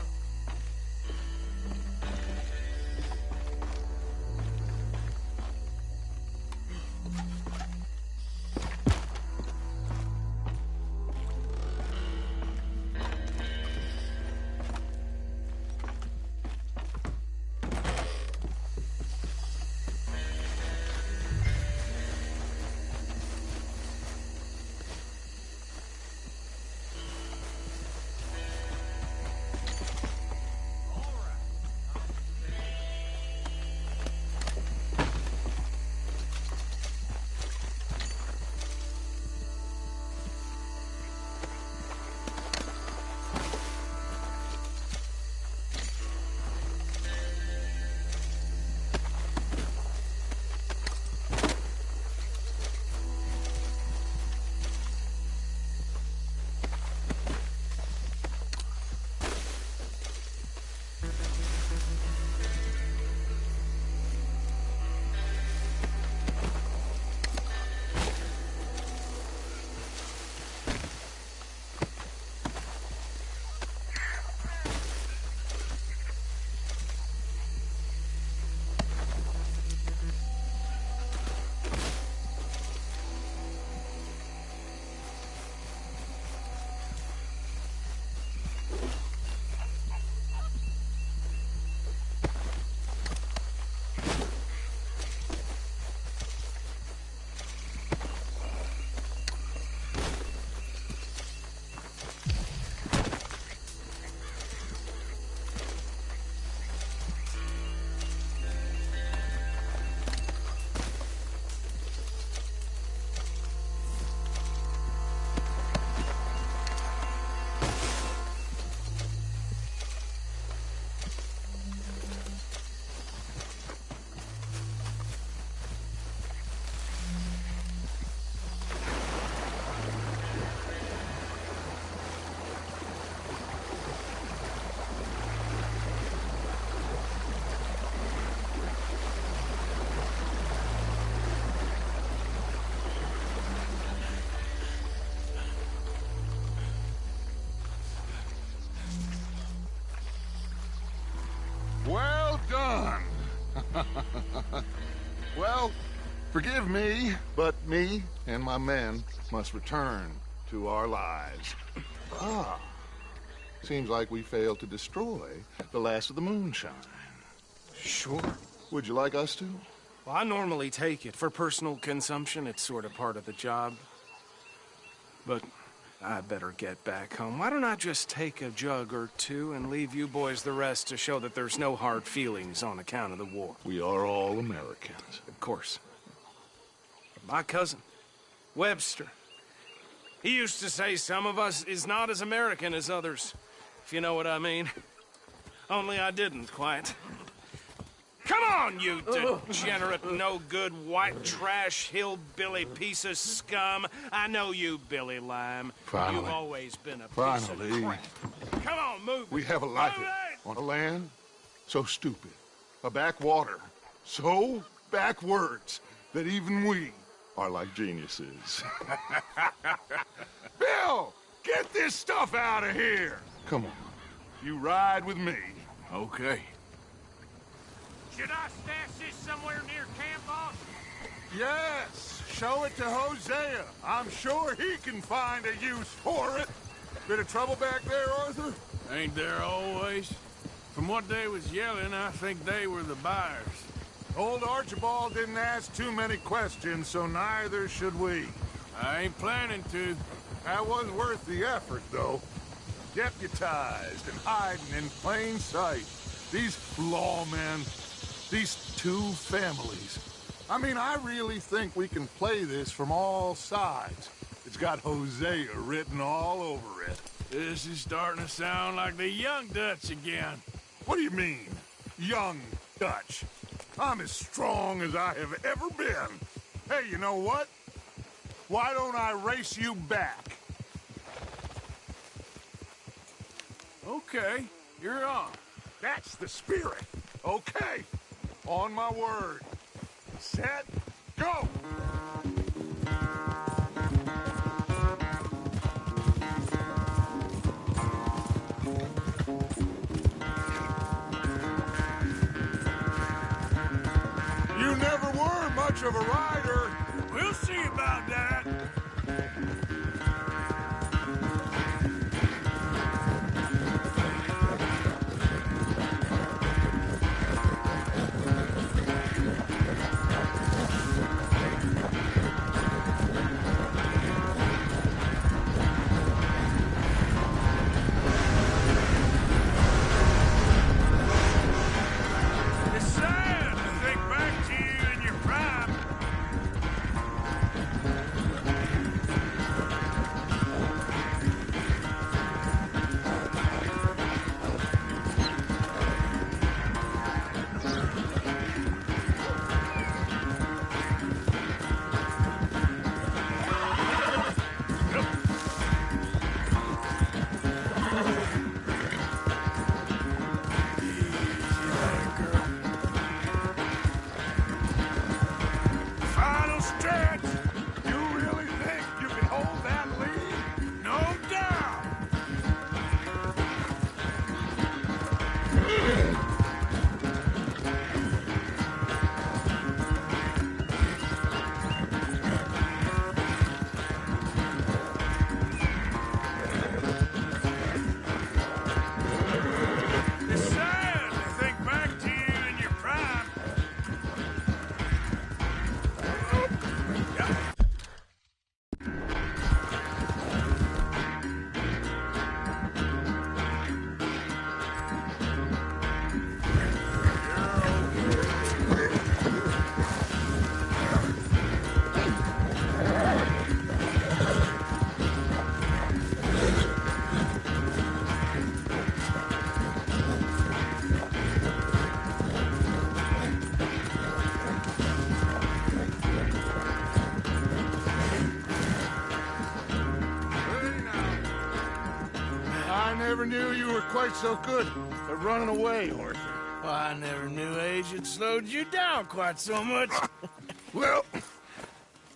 Well done. Well, forgive me, but me and my men must return to our lives. Ah, seems like we failed to destroy the last of the moonshine. Sure. Would you like us to? Well, I normally take it for personal consumption. It's sort of part of the job. But I better get back home. Why don't I just take a jug or two and leave you boys the rest to show that there's no hard feelings on account of the war? We are all Americans. Of course. My cousin, Webster, he used to say some of us is not as American as others, if you know what I mean. Only I didn't quite. Come on, you degenerate, no-good, white trash, hillbilly piece of scum. I know you, Billy Lime. Finally. You've always been a piece Finally. of crap. Come on, move We it. have a life Move it! on a land so stupid, a backwater so backwards that even we are like geniuses. Bill, get this stuff out of here. Come on, you ride with me. Okay. Should I stash this somewhere near camp, boss? Yes, show it to Hosea. I'm sure he can find a use for it. Bit of trouble back there, Arthur? Ain't there always? From what they was yelling, I think they were the buyers. Old Archibald didn't ask too many questions, so neither should we. I ain't planning to. That was worth the effort, though. Deputized and hiding in plain sight. These lawmen, these two families. I mean, I really think we can play this from all sides. It's got Hosea written all over it. This is starting to sound like the young Dutch again. What do you mean, young Dutch? I'm as strong as I have ever been. Hey, you know what? Why don't I race you back? Okay, you're on. That's the spirit. Okay. On my word. Set, go! You never were much of a rider. We'll see about that. It's sad to think back to you in your prime. Final stretch. You really think you can hold that lead? No doubt. It's sad to think back to you in your prime. I never knew you were quite so good at running away, Arthur. I never knew age had slowed you down quite so much. Well,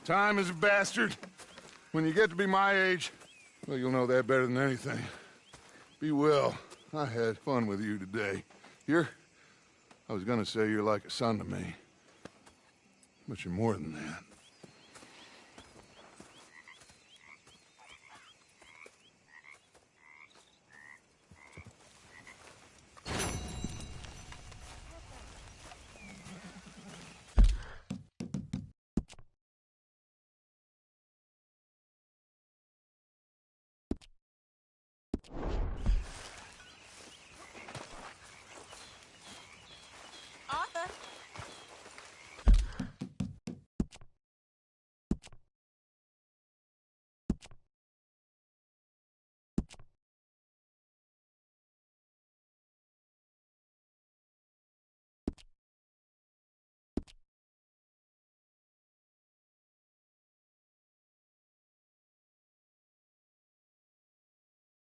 time is a bastard. When you get to be my age, well, you'll know that better than anything. Be well. I had fun with you today. I was gonna say you're like a son to me. But you're more than that.